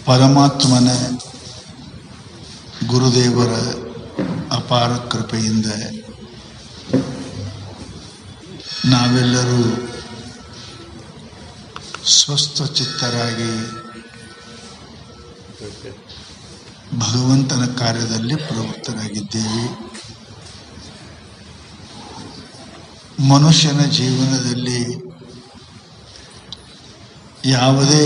ಪರಮಾತ್ಮನ ಗುರುದೇವರ ಅಪಾರ ಕೃಪೆಯಿಂದ ನಾವೆಲ್ಲರೂ ಸ್ವಸ್ಥ ಚಿತ್ತರಾಗಿ ಭಗವಂತನ ಕಾರ್ಯದಲ್ಲಿ ಪ್ರವೃತ್ತರಾಗಿದ್ದೇವೆ. ಮನುಷ್ಯನ ಜೀವನದಲ್ಲಿ ಯಾವುದೇ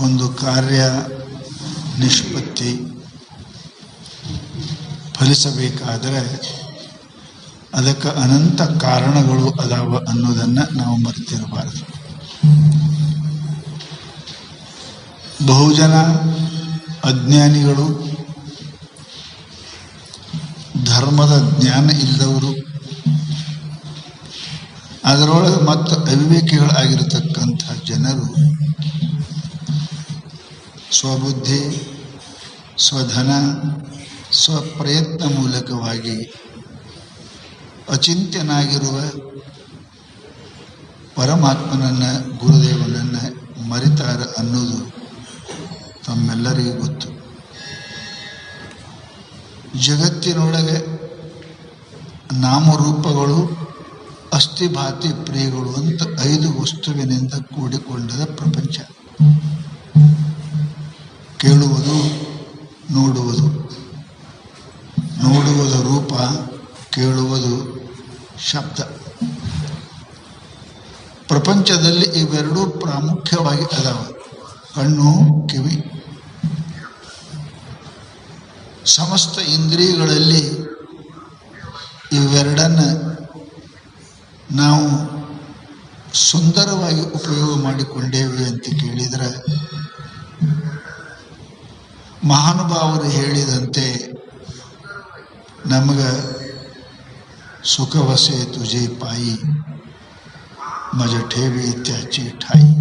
ಒಂದು ಕಾರ್ಯ ನಿಷ್ಪತ್ತಿ ಫಲಿಸಬೇಕಾದರೆ ಅದಕ್ಕೆ ಅನಂತ ಕಾರಣಗಳು ಅದಾವ ಅನ್ನೋದನ್ನು ನಾವು ಮರೆತಿರಬಾರದು. ಬಹುಜನ ಅಜ್ಞಾನಿಗಳು, ಧರ್ಮದ ಜ್ಞಾನ ಇಲ್ಲದವರು, ಅದರೊಳಗೆ ಮತ್ತು ಅವಿವೇಕಿಗಳಾಗಿರತಕ್ಕಂಥ ಜನರು ಸ್ವಬುದ್ಧಿ, ಸ್ವಧನ, ಸ್ವಪ್ರಯತ್ನ ಮೂಲಕವಾಗಿ ಅಚಿಂತ್ಯನಾಗಿರುವ ಪರಮಾತ್ಮನನ್ನು, ಗುರುದೇವನನ್ನು ಮರಿತಾರೆ ಅನ್ನೋದು ತಮ್ಮೆಲ್ಲರಿಗೂ ಗೊತ್ತು. ಜಗತ್ತಿನೊಳಗೆ ನಾಮರೂಪಗಳು, ಅಸ್ಥಿಭಾತಿ ಪ್ರಿಯಗಳು ಅಂತ 5 ವಸ್ತುವಿನಿಂದ ಕೂಡಿಕೊಂಡದ ಪ್ರಪಂಚ. ಕೇಳುವುದು, ನೋಡುವುದು, ನೋಡುವುದು ರೂಪ, ಕೇಳುವುದು ಶಬ್ದ. ಪ್ರಪಂಚದಲ್ಲಿ ಇವೆರಡೂ ಪ್ರಾಮುಖ್ಯವಾಗಿ ಅದಾವ, ಕಣ್ಣು, ಕಿವಿ. ಸಮಸ್ತ ಇಂದ್ರಿಯಗಳಲ್ಲಿ ಇವೆರಡನ್ನು ನಾವು ಸುಂದರವಾಗಿ ಉಪಯೋಗ ಮಾಡಿಕೊಂಡೇವೆ ಅಂತ ಕೇಳಿದರೆ, ಮಹಾನುಭಾವರು ಹೇಳಿದಂತೆ ನಮಗೆ ಸುಖವಸೆ ತುಜೆ ಪಾಯಿ ಮಜ ಠೇವಿ ತ್ಯಾಚಿ ಠಾಯಿ.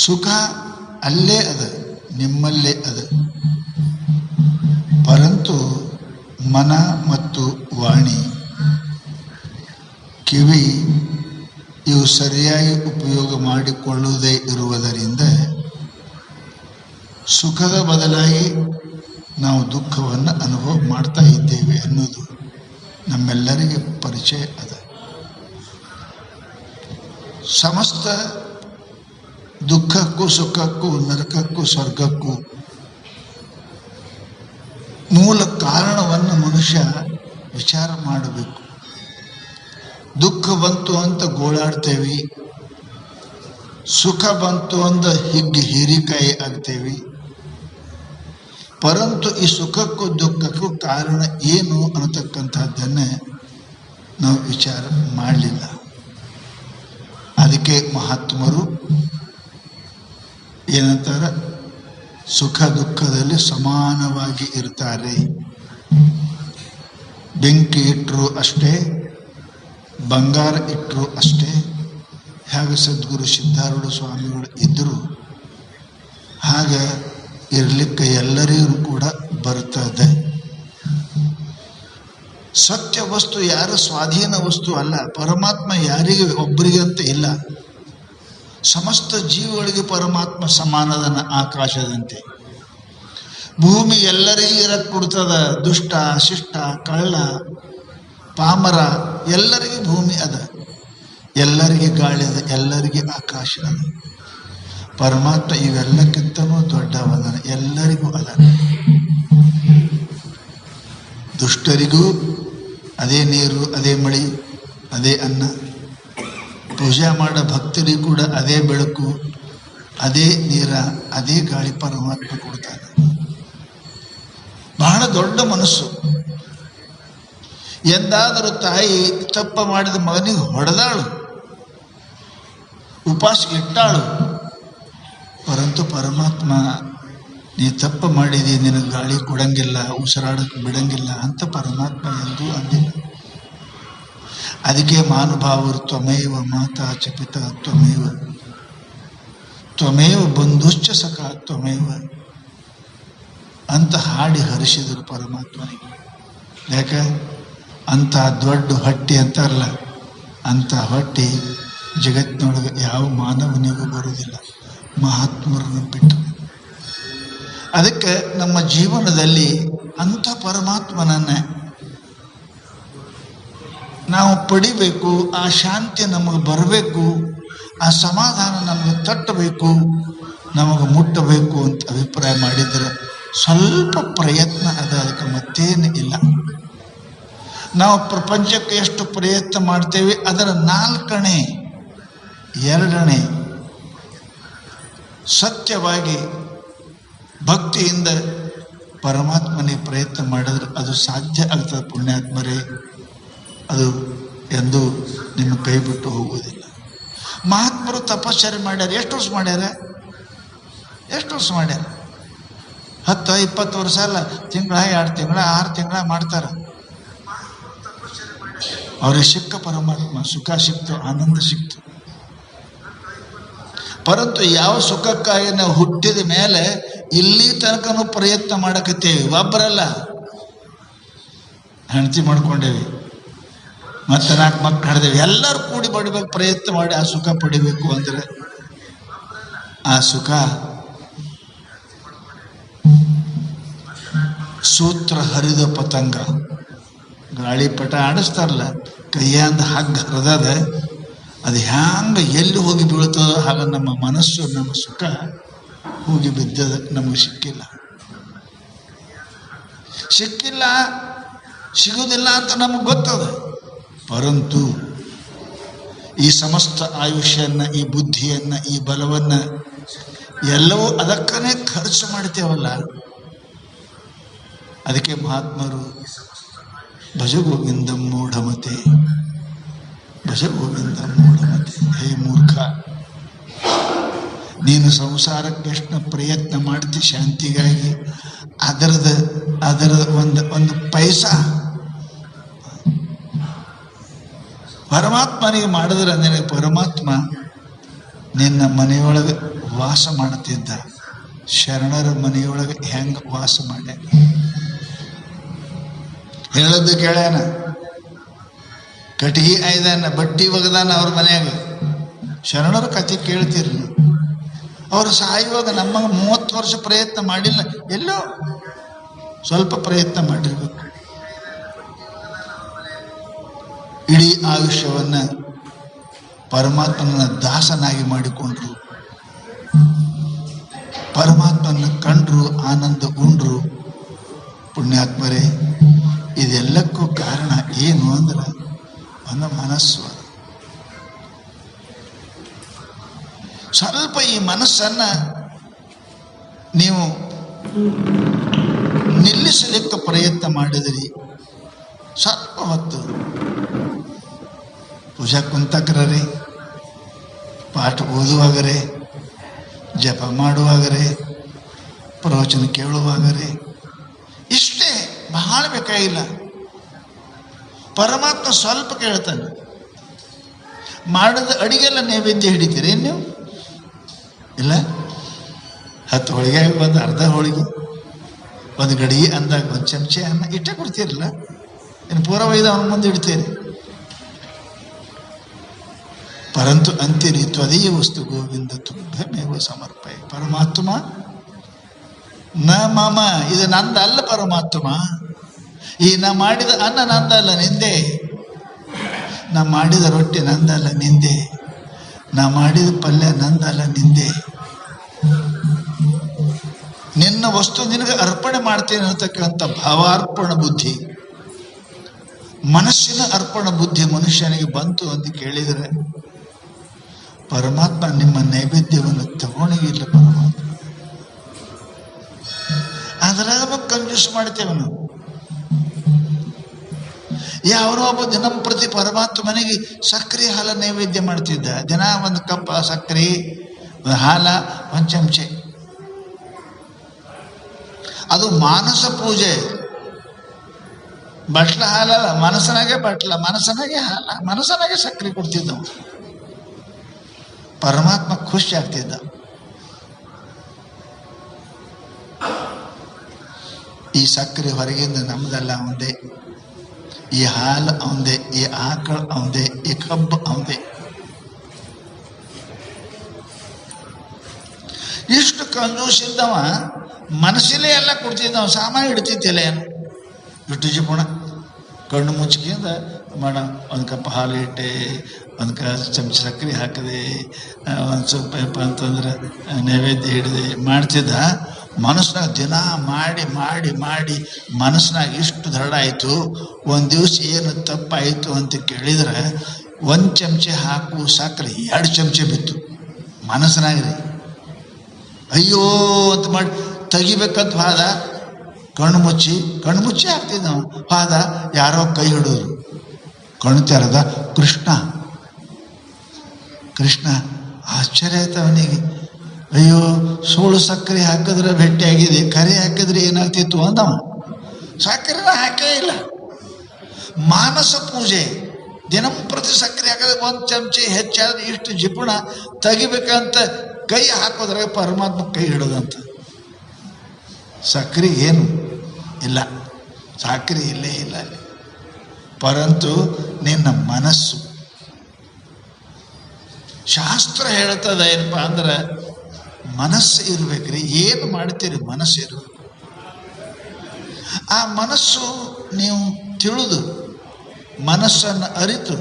ಸುಖ ಅಲ್ಲೇ ಅದ, ನಿಮ್ಮಲ್ಲೇ ಅದ. ಪರಂತು ಮನ ಮತ್ತು ವಾಣಿ, ಕಿವಿ ಇವು ಸರಿಯಾಗಿ ಉಪಯೋಗ ಮಾಡಿಕೊಳ್ಳುವುದೇ ಇರುವುದರಿಂದ ಸುಖದ ಬದಲಾಗಿ ನಾವು ದುಃಖವನ್ನು ಅನುಭವ ಮಾಡ್ತಾ ಇದ್ದೇವೆ ಅನ್ನೋದು ನಮ್ಮೆಲ್ಲರಿಗೆ ಪರಿಚಯ ಅದ. ಸಮಸ್ತ ದುಃಖಕ್ಕೂ ಸುಖಕ್ಕೂ ನರಕಕ್ಕೂ ಸ್ವರ್ಗಕ್ಕೂ ಮೂಲ ಕಾರಣವನ್ನು ಮನುಷ್ಯ ವಿಚಾರ ಮಾಡಬೇಕು. ದುಃಖ ಬಂತು ಅಂತ ಗೋಳಾಡ್ತೇವೆ, ಸುಖ ಬಂತು ಅಂತ ಹೀರಿಕಾಯಿ ಆಗ್ತೇವೆ. ಪರಂತು ಈ ಸುಖಕ್ಕೂ ದುಃಖಕ್ಕೂ ಕಾರಣ ಏನು ಅನ್ನತಕ್ಕಂಥದ್ದನ್ನು ನಾವು ವಿಚಾರ ಮಾಡಲಿಲ್ಲ. ಅದಕ್ಕೆ ಮಹಾತ್ಮರು ಏನಂತಾರೆ, ಸುಖ ದುಃಖದಲ್ಲಿ ಸಮಾನವಾಗಿ ಇರ್ತಾರೆ. ಬೆಂಕಿ ಇಟ್ಟರು ಅಷ್ಟೇ, ಬಂಗಾರ ಇಟ್ಟರು ಅಷ್ಟೇ. ಹಾಗೆ ಸದ್ಗುರು ಸಿದ್ಧಾರೂಢ ಸ್ವಾಮಿಗಳು ಇದ್ದರು, ಹಾಗೆ ಇರಲಿಕ್ಕೆ ಎಲ್ಲರಿಗೂ ಕೂಡ ಬರ್ತದೆ. ಸತ್ಯ ವಸ್ತು ಯಾರ ಸ್ವಾಧೀನ ವಸ್ತು ಅಲ್ಲ. ಪರಮಾತ್ಮ ಯಾರಿಗೆ ಒಬ್ಬರಿಗೆ ಅಂತ ಇಲ್ಲ, ಸಮಸ್ತ ಜೀವಗಳಿಗೆ ಪರಮಾತ್ಮ ಸಮಾನದನ ಆಕಾಶದಂತೆ. ಭೂಮಿ ಎಲ್ಲರಿಗೂ ಇರಕ್ಕೆ ಕೊಡ್ತದ. ದುಷ್ಟ, ಶಿಷ್ಟ, ಕಳ್ಳ, ಪಾಮರ ಎಲ್ಲರಿಗೂ ಭೂಮಿ ಅದ, ಎಲ್ಲರಿಗೆ ಗಾಳಿ ಅದ, ಎಲ್ಲರಿಗೆ ಆಕಾಶ ಅದ. ಪರಮಾತ್ಮ ಇವೆಲ್ಲಕ್ಕಿಂತನೂ ದೊಡ್ಡವದನ, ಎಲ್ಲರಿಗೂ ಅದ. ದುಷ್ಟರಿಗೂ ಅದೇ ನೀರು, ಅದೇ ಮಳಿ, ಅದೇ ಅನ್ನ. ಪೂಜೆ ಮಾಡೋ ಭಕ್ತರಿಗೂ ಕೂಡ ಅದೇ ಬೆಳಕು, ಅದೇ ನೀರ, ಅದೇ ಗಾಳಿ ಪರಮಾತ್ಮ ಕೊಡ್ತಾನೆ. ಬಹಳ ದೊಡ್ಡ ಮನಸ್ಸು. ಎಂದಾದರೂ ತಾಯಿ ತಪ್ಪ ಮಾಡಿದ ಮಗನಿಗೆ ಹೊಡೆದಾಳು, ಉಪವಾಸ ಇಟ್ಟಾಳು. ಪರಂತು ಪರಮಾತ್ಮ ನೀ ತಪ್ಪ ಮಾಡಿದಿ, ನಿನಗೆ ಗಾಳಿ ಕೊಡಂಗಿಲ್ಲ, ಉಸಿರಾಡಕ್ಕೆ ಬಿಡಂಗಿಲ್ಲ ಅಂತ ಪರಮಾತ್ಮ ಎಂದೂ ಅಂದಿಲ್ಲ. ಅದಕ್ಕೆ ಮಹಾನುಭಾವರು ತ್ವಮೇವ ಮಾತಾ ಚ ಪಿತಾ ತ್ವಮೇವ, ತ್ವಮೇವ ಬಂಧುಶ್ಚ ಸಖ ತ್ವಮೇವ ಅಂತ ಹಾಡಿ ಹರಿಸಿದರು ಪರಮಾತ್ಮನಿಗೆ. ಯಾಕೆ? ಅಂಥ ದೊಡ್ಡ ಹೊಟ್ಟೆ ಅಂತಾರಲ್ಲ, ಅಂಥ ಹೊಟ್ಟೆ ಜಗತ್ತಿನೊಳಗೆ ಯಾವ ಮಾನವನಿಗೂ ಬರುವುದಿಲ್ಲ. ಮಹಾತ್ಮರನ್ನು ಬಿಟ್ಟು. ಅದಕ್ಕೆ ನಮ್ಮ ಜೀವನದಲ್ಲಿ ಅಂಥ ಪರಮಾತ್ಮನನ್ನು ನಾವು ಪಡಿಬೇಕು. ಆ ಶಾಂತಿ ನಮಗೆ ಬರಬೇಕು, ಆ ಸಮಾಧಾನ ನಮಗೆ ತಟ್ಟಬೇಕು, ನಮಗೆ ಮುಟ್ಟಬೇಕು ಅಂತ ಅಭಿಪ್ರಾಯ ಮಾಡಿದರೆ ಸ್ವಲ್ಪ ಪ್ರಯತ್ನ ಅದ, ಅದಕ್ಕೆ ಮತ್ತೇನು ಇಲ್ಲ. ನಾವು ಪ್ರಪಂಚಕ್ಕೆ ಎಷ್ಟು ಪ್ರಯತ್ನ ಮಾಡ್ತೇವೆ ಅದರ 4ನೇ 2ನೇ ಸತ್ಯವಾಗಿ ಭಕ್ತಿಯಿಂದ ಪರಮಾತ್ಮನಿಗೆ ಪ್ರಯತ್ನ ಮಾಡಿದ್ರೆ ಅದು ಸಾಧ್ಯ ಆಗ್ತದೆ. ಪುಣ್ಯಾತ್ಮರೇ, ಅದು ಎಂದು ನಿಮ್ಮ ಕೈ ಬಿಟ್ಟು ಹೋಗುವುದಿಲ್ಲ. ಮಹಾತ್ಮರು ತಪಶ್ಚರ್ಯ ಮಾಡ್ಯಾರ. ಎಷ್ಟು ವರ್ಷ ಮಾಡ್ಯಾರ? 10-20 ವರ್ಷ ಅಲ್ಲ, ತಿಂಗಳ 2 ತಿಂಗಳ 6 ತಿಂಗಳ ಮಾಡ್ತಾರೆ. ಅವ್ರಿಗೆ ಸಿಕ್ಕ ಪರಮಾತ್ಮ, ಸುಖ ಸಿಕ್ತು, ಆನಂದ ಸಿಕ್ತು. ಪರಂತು ಯಾವ ಸುಖಕ್ಕಾಗಿ ನಾವು ಹುಟ್ಟಿದ ಮೇಲೆ ಇಲ್ಲಿ ತನಕನೂ ಪ್ರಯತ್ನ ಮಾಡಕತ್ತೇವೆ. ಒಬ್ಬರಲ್ಲ, ಹೆಂಡತಿ ಮಾಡ್ಕೊಂಡೇವಿ, ಮತ್ತೆ 4 ಮಕ್ಕಳು ಹಡ್ದೇವಿ, ಎಲ್ಲರೂ ಕೂಡಿ ಪಡಿಬೇಕು, ಪ್ರಯತ್ನ ಮಾಡಿ ಆ ಸುಖ ಪಡಿಬೇಕು ಅಂದರೆ ಆ ಸುಖ ಸೂತ್ರ ಹರಿದ ಪತಂಗ. ಗಾಳಿಪಟ ಆಡಿಸ್ತಾರಲ್ಲ, ಕೈಯಿಂದ ಹಗ್ಗ ಹರಿದದ, ಅದು ಹ್ಯಾಂಗ ಎಲ್ಲಿ ಹೋಗಿ ಬೀಳ್ತದೋ ಹಾಗ ನಮ್ಮ ಮನಸ್ಸು, ನಮ್ಮ ಸುಖ ಹೋಗಿ ಬಿದ್ದದ. ನಮಗೆ ಸಿಕ್ಕಿಲ್ಲ ಸಿಗುವುದಿಲ್ಲ ಅಂತ ನಮಗೆ ಗೊತ್ತದ. ಪರಂತು ಈ ಸಮಸ್ತ ಆಯುಷ್ಯನ್ನ, ಈ ಬುದ್ಧಿಯನ್ನ, ಈ ಬಲವನ್ನ ಎಲ್ಲವೂ ಅದಕ್ಕನೇ ಖರ್ಚು ಮಾಡ್ತೇವಲ್ಲ. ಅದಕ್ಕೆ ಮಹಾತ್ಮರು ಭಜಗೋವಿಂದಂ ಮೂಢಮತೆ, ಭಜಗೋವಿಂದಂ ಮೂಢಮತೆ. ಹೇ ಮೂರ್ಖ, ನೀನು ಸಂಸಾರಕ್ಕೆ ಎಷ್ಟು ಪ್ರಯತ್ನ ಮಾಡ್ತಿ ಶಾಂತಿಗಾಗಿ, ಅದರ ಒಂದು ಪೈಸಾ ಪರಮಾತ್ಮನಿಗೆ ಮಾಡಿದ್ರೆ ನಿನಗೆ ಪರಮಾತ್ಮ ನಿನ್ನ ಮನೆಯೊಳಗೆ ವಾಸ ಮಾಡುತ್ತಿದ್ದ. ಶರಣರ ಮನೆಯೊಳಗೆ ಹೆಂಗೆ ವಾಸ ಮಾಡ್ಯ ಹೇಳದ್ದು ಕೇಳ್ಯಾನ. ಕಟ್ಟಿಗೆ ಆಯ್ದಾನ, ಬಟ್ಟಿ ಒಗದಾನ ಅವ್ರ ಮನೆಯಾಗ. ಶರಣರ ಕಥೆ ಕೇಳ್ತೀರಿ. ಅವರು ಸಾಯುವಾಗ ನಮಗೆ 30 ವರ್ಷ ಪ್ರಯತ್ನ ಮಾಡಿಲ್ಲ, ಎಲ್ಲೋ ಸ್ವಲ್ಪ ಪ್ರಯತ್ನ ಮಾಡಿರ್ಬೇಕು. ಇಡೀ ಆಯುಷ್ಯವನ್ನ ಪರಮಾತ್ಮನ ದಾಸನಾಗಿ ಮಾಡಿಕೊಂಡ್ರು, ಪರಮಾತ್ಮನ ಕಂಡ್ರು, ಆನಂದ ಉಂಡ್ರು. ಪುಣ್ಯಾತ್ಮರೇ, ಇದೆಲ್ಲಕ್ಕೂ ಕಾರಣ ಏನು ಅಂದ್ರೆ ಒಂದು ಮನಸ್ಸು. ಸ್ವಲ್ಪ ಈ ಮನಸ್ಸನ್ನ ನೀವು ನಿಲ್ಲಿಸಲಿಕ್ಕೆ ಪ್ರಯತ್ನ ಮಾಡಿದ್ರಿ, ಸ್ವಲ್ಪ ಹೊತ್ತು ಪೂಜಾ ಕುಂತಕ್ರೇ, ಪಾಠ ಓದುವಾಗರೇ, ಜಪ ಮಾಡುವಾಗರೇ, ಪ್ರವಚನ ಕೇಳುವಾಗರೇ, ಇಷ್ಟೇ, ಬಹಳ ಬೇಕಾಗಿಲ್ಲ. ಪರಮಾತ್ಮ ಸ್ವಲ್ಪ ಕೇಳ್ತಾನೆ. ಮಾಡಿದ ಅಡಿಗೆಲ್ಲ ನೈವೇದ್ಯ ಹಿಡಿತೀರಿ ನೀವು? ಇಲ್ಲ. 10 ಹೋಳಿಗೆ, ಒಂದು ಅರ್ಧ ಹೋಳಿಗೆ, ಒಂದು ಗಡಿಗೆ ಅಂದಾಗ 1 ಚಮಚೆ ಅನ್ನ ಇಟ್ಟೇ ಕೊಡ್ತೀರಲ್ಲ. ಇನ್ನು ಪೂರ ಒಯ್ದು ಅವನ ಮುಂದೆ ಇಡ್ತೀರಿ. ಪರಂತು ಅಂತೀರಿ ತ್ವದೀಯ ವಸ್ತು ಗೋವಿಂದ ತುಭ್ಯಮೇವ ಸಮರ್ಪಯ. ಪರಮಾತ್ಮ ನ ಮಮ, ಇದು ನಂದಲ್ಲ ಪರಮಾತ್ಮ. ಈ ನಾ ಮಾಡಿದ ಅನ್ನ ನಂದಲ್ಲ, ನಿಂದೆ. ನಾ ಮಾಡಿದ ರೊಟ್ಟಿ ನಂದಲ್ಲ, ನಿಂದೆ. ನಾ ಮಾಡಿದ ಪಲ್ಯ ನಂದಲ್ಲ, ನಿಂದೆ. ನಿನ್ನ ವಸ್ತು ನಿನಗೆ ಅರ್ಪಣೆ ಮಾಡ್ತೇನೆ ಅನ್ನತಕ್ಕಂಥ ಭಾವಾರ್ಪಣ ಬುದ್ಧಿ, ಮನಸ್ಸಿನ ಅರ್ಪಣ ಬುದ್ಧಿ ಮನುಷ್ಯನಿಗೆ ಬಂತು ಅಂತ ಕೇಳಿದರೆ ಪರಮಾತ್ಮ ನಿಮ್ಮ ನೈವೇದ್ಯವನ್ನು ತಗೊಂಡಿಲ್ಲ. ಪರಮಾತ್ಮ ಅದ್ರಾಗ ಕಂಜೂಸ್ ಮಾಡ್ತೇವೆ ನಾವು. ಯಾವನೋ ಒಬ್ಬ ದಿನಂಪ್ರತಿ ಪರಮಾತ್ಮನಿಗೆ ಸಕ್ಕರೆ ಹಾಲ ನೈವೇದ್ಯ ಮಾಡ್ತಿದ್ದ. ದಿನ 1 ಕಪ್ ಸಕ್ಕರೆ, ಹಾಲ, 1 ಚಮಚೆ. ಅದು ಮಾನಸ ಪೂಜೆ. ಬಟ್ಲ ಹಾಲಲ್ಲ, ಮನಸ್ಸನಾಗೆ ಬಟ್ಲ, ಮನಸ್ಸನಾಗೆ ಹಾಲ, ಮನಸ್ಸನಾಗೆ ಸಕ್ಕರೆ ಕೊಡ್ತಿದ್ದವು. ಪರಮಾತ್ಮ ಖುಷಿ ಆಗ್ತಿದ್ದ. ಈ ಸಕ್ಕರೆ ಹೊರಗಿಂದ ನಮ್ದಲ್ಲ, ಅವಂದೇ. ಈ ಹಾಲು ಅವಂದೇ, ಈ ಆಕಳು ಅವಂದೇ, ಈ ಕಬ್ಬು ಅವಂದೇ. ಕಂಜೂಸ್ ಇದ್ದವ ಮನಸ್ಸಲ್ಲೇ ಎಲ್ಲ ಕೊಡ್ತಿದ್ದವ, ಸಾಮಾನು ಇಡ್ತಿದ್ದಿಲ್ಲ ಏನು. ಇಟ್ಟು ಜಿಪುಣ ಕಣ್ಣು ಮುಚ್ಚಿಯಿಂದ ಮಾಡ, ಒಂದು ಕಪ್ ಹಾಲು ಇಟ್ಟೆ, ಒಂದು ಚಮಚ ಸಕ್ಕರೆ ಹಾಕಿದೆ, ಒಂದು ಸ್ವಲ್ಪ ಏನಪ್ಪ ಅಂತಂದ್ರೆ ನೈವೇದ್ಯ ಹಿಡಿದೆ ಮಾಡ್ತಿದ್ದ. ಮನಸ್ಸಿನಾಗ ದಿನ ಮಾಡಿ ಮಾಡಿ ಮಾಡಿ ಮನಸ್ಸಿನಾಗ ಇಷ್ಟು ದೃಢ ಆಯಿತು. ಒಂದು ದಿವಸ ಏನು ತಪ್ಪಾಯಿತು ಅಂತ ಕೇಳಿದ್ರೆ 1 ಚಮಚೆ ಹಾಕು ಸಕ್ಕರೆ 2 ಚಮಚೆ ಬಿತ್ತು ಮನಸ್ಸಿನಾಗ್ರಿ. ಅಯ್ಯೋ ಅಂತ ಮಾಡಿ ತೆಗಿಬೇಕಂತ ಹೋದ, ಕಣ್ಣು ಮುಚ್ಚಿ ಹಾಕ್ತಿದ್ದ ನಾವು. ಹೋದ, ಯಾರೋ ಕೈ ಹಿಡಿದ್ರು, ಕಣ್ಣು ತೆರೆದ, ಕೃಷ್ಣ. ಆಶ್ಚರ್ಯ ಆಯ್ತು ಅವನಿಗೆ. ಅಯ್ಯೋ, ಸುಳ್ಳು ಸಕ್ಕರೆ ಹಾಕಿದ್ರೆ ಭೇಟಿಯಾಗಿದೆ, ಕರೆ ಹಾಕಿದ್ರೆ ಏನಾಗ್ತಿತ್ತು ಅಂದವ. ಸಕ್ಕರೆನ ಹಾಕೇ ಇಲ್ಲ. ಮಾನಸ ಪೂಜೆ, ದಿನಂಪ್ರತಿ ಸಕ್ಕರೆ ಹಾಕಿದ್ರೆ 1 ಚಮಚೆ ಹೆಚ್ಚಾದ್ರೆ ಇಷ್ಟು ಜಿಪುಣ ತೆಗಿಬೇಕಂತ ಕೈ ಹಾಕೋದ್ರೆ ಪರಮಾತ್ಮ ಕೈ ಹಿಡೋದಂತ. ಸಕ್ಕರೆ ಏನು ಇಲ್ಲ, ಸಕ್ಕರೆ ಇಲ್ಲೇ ಇಲ್ಲ ಅಲ್ಲಿ. ಪರಂತು ನಿನ್ನ ಮನಸ್ಸು. ಶಾಸ್ತ್ರ ಹೇಳ್ತದ ಏನಪ್ಪ ಅಂದ್ರೆ ಮನಸ್ಸು ಇರ್ಬೇಕ್ರಿ. ಏನು ಮಾಡ್ತೀರಿ ಮನಸ್ಸು ಇರ್ಬೇಕು. ಆ ಮನಸ್ಸು ನೀವು ತಿಳಿದು ಮನಸ್ಸನ್ನು ಅರಿತು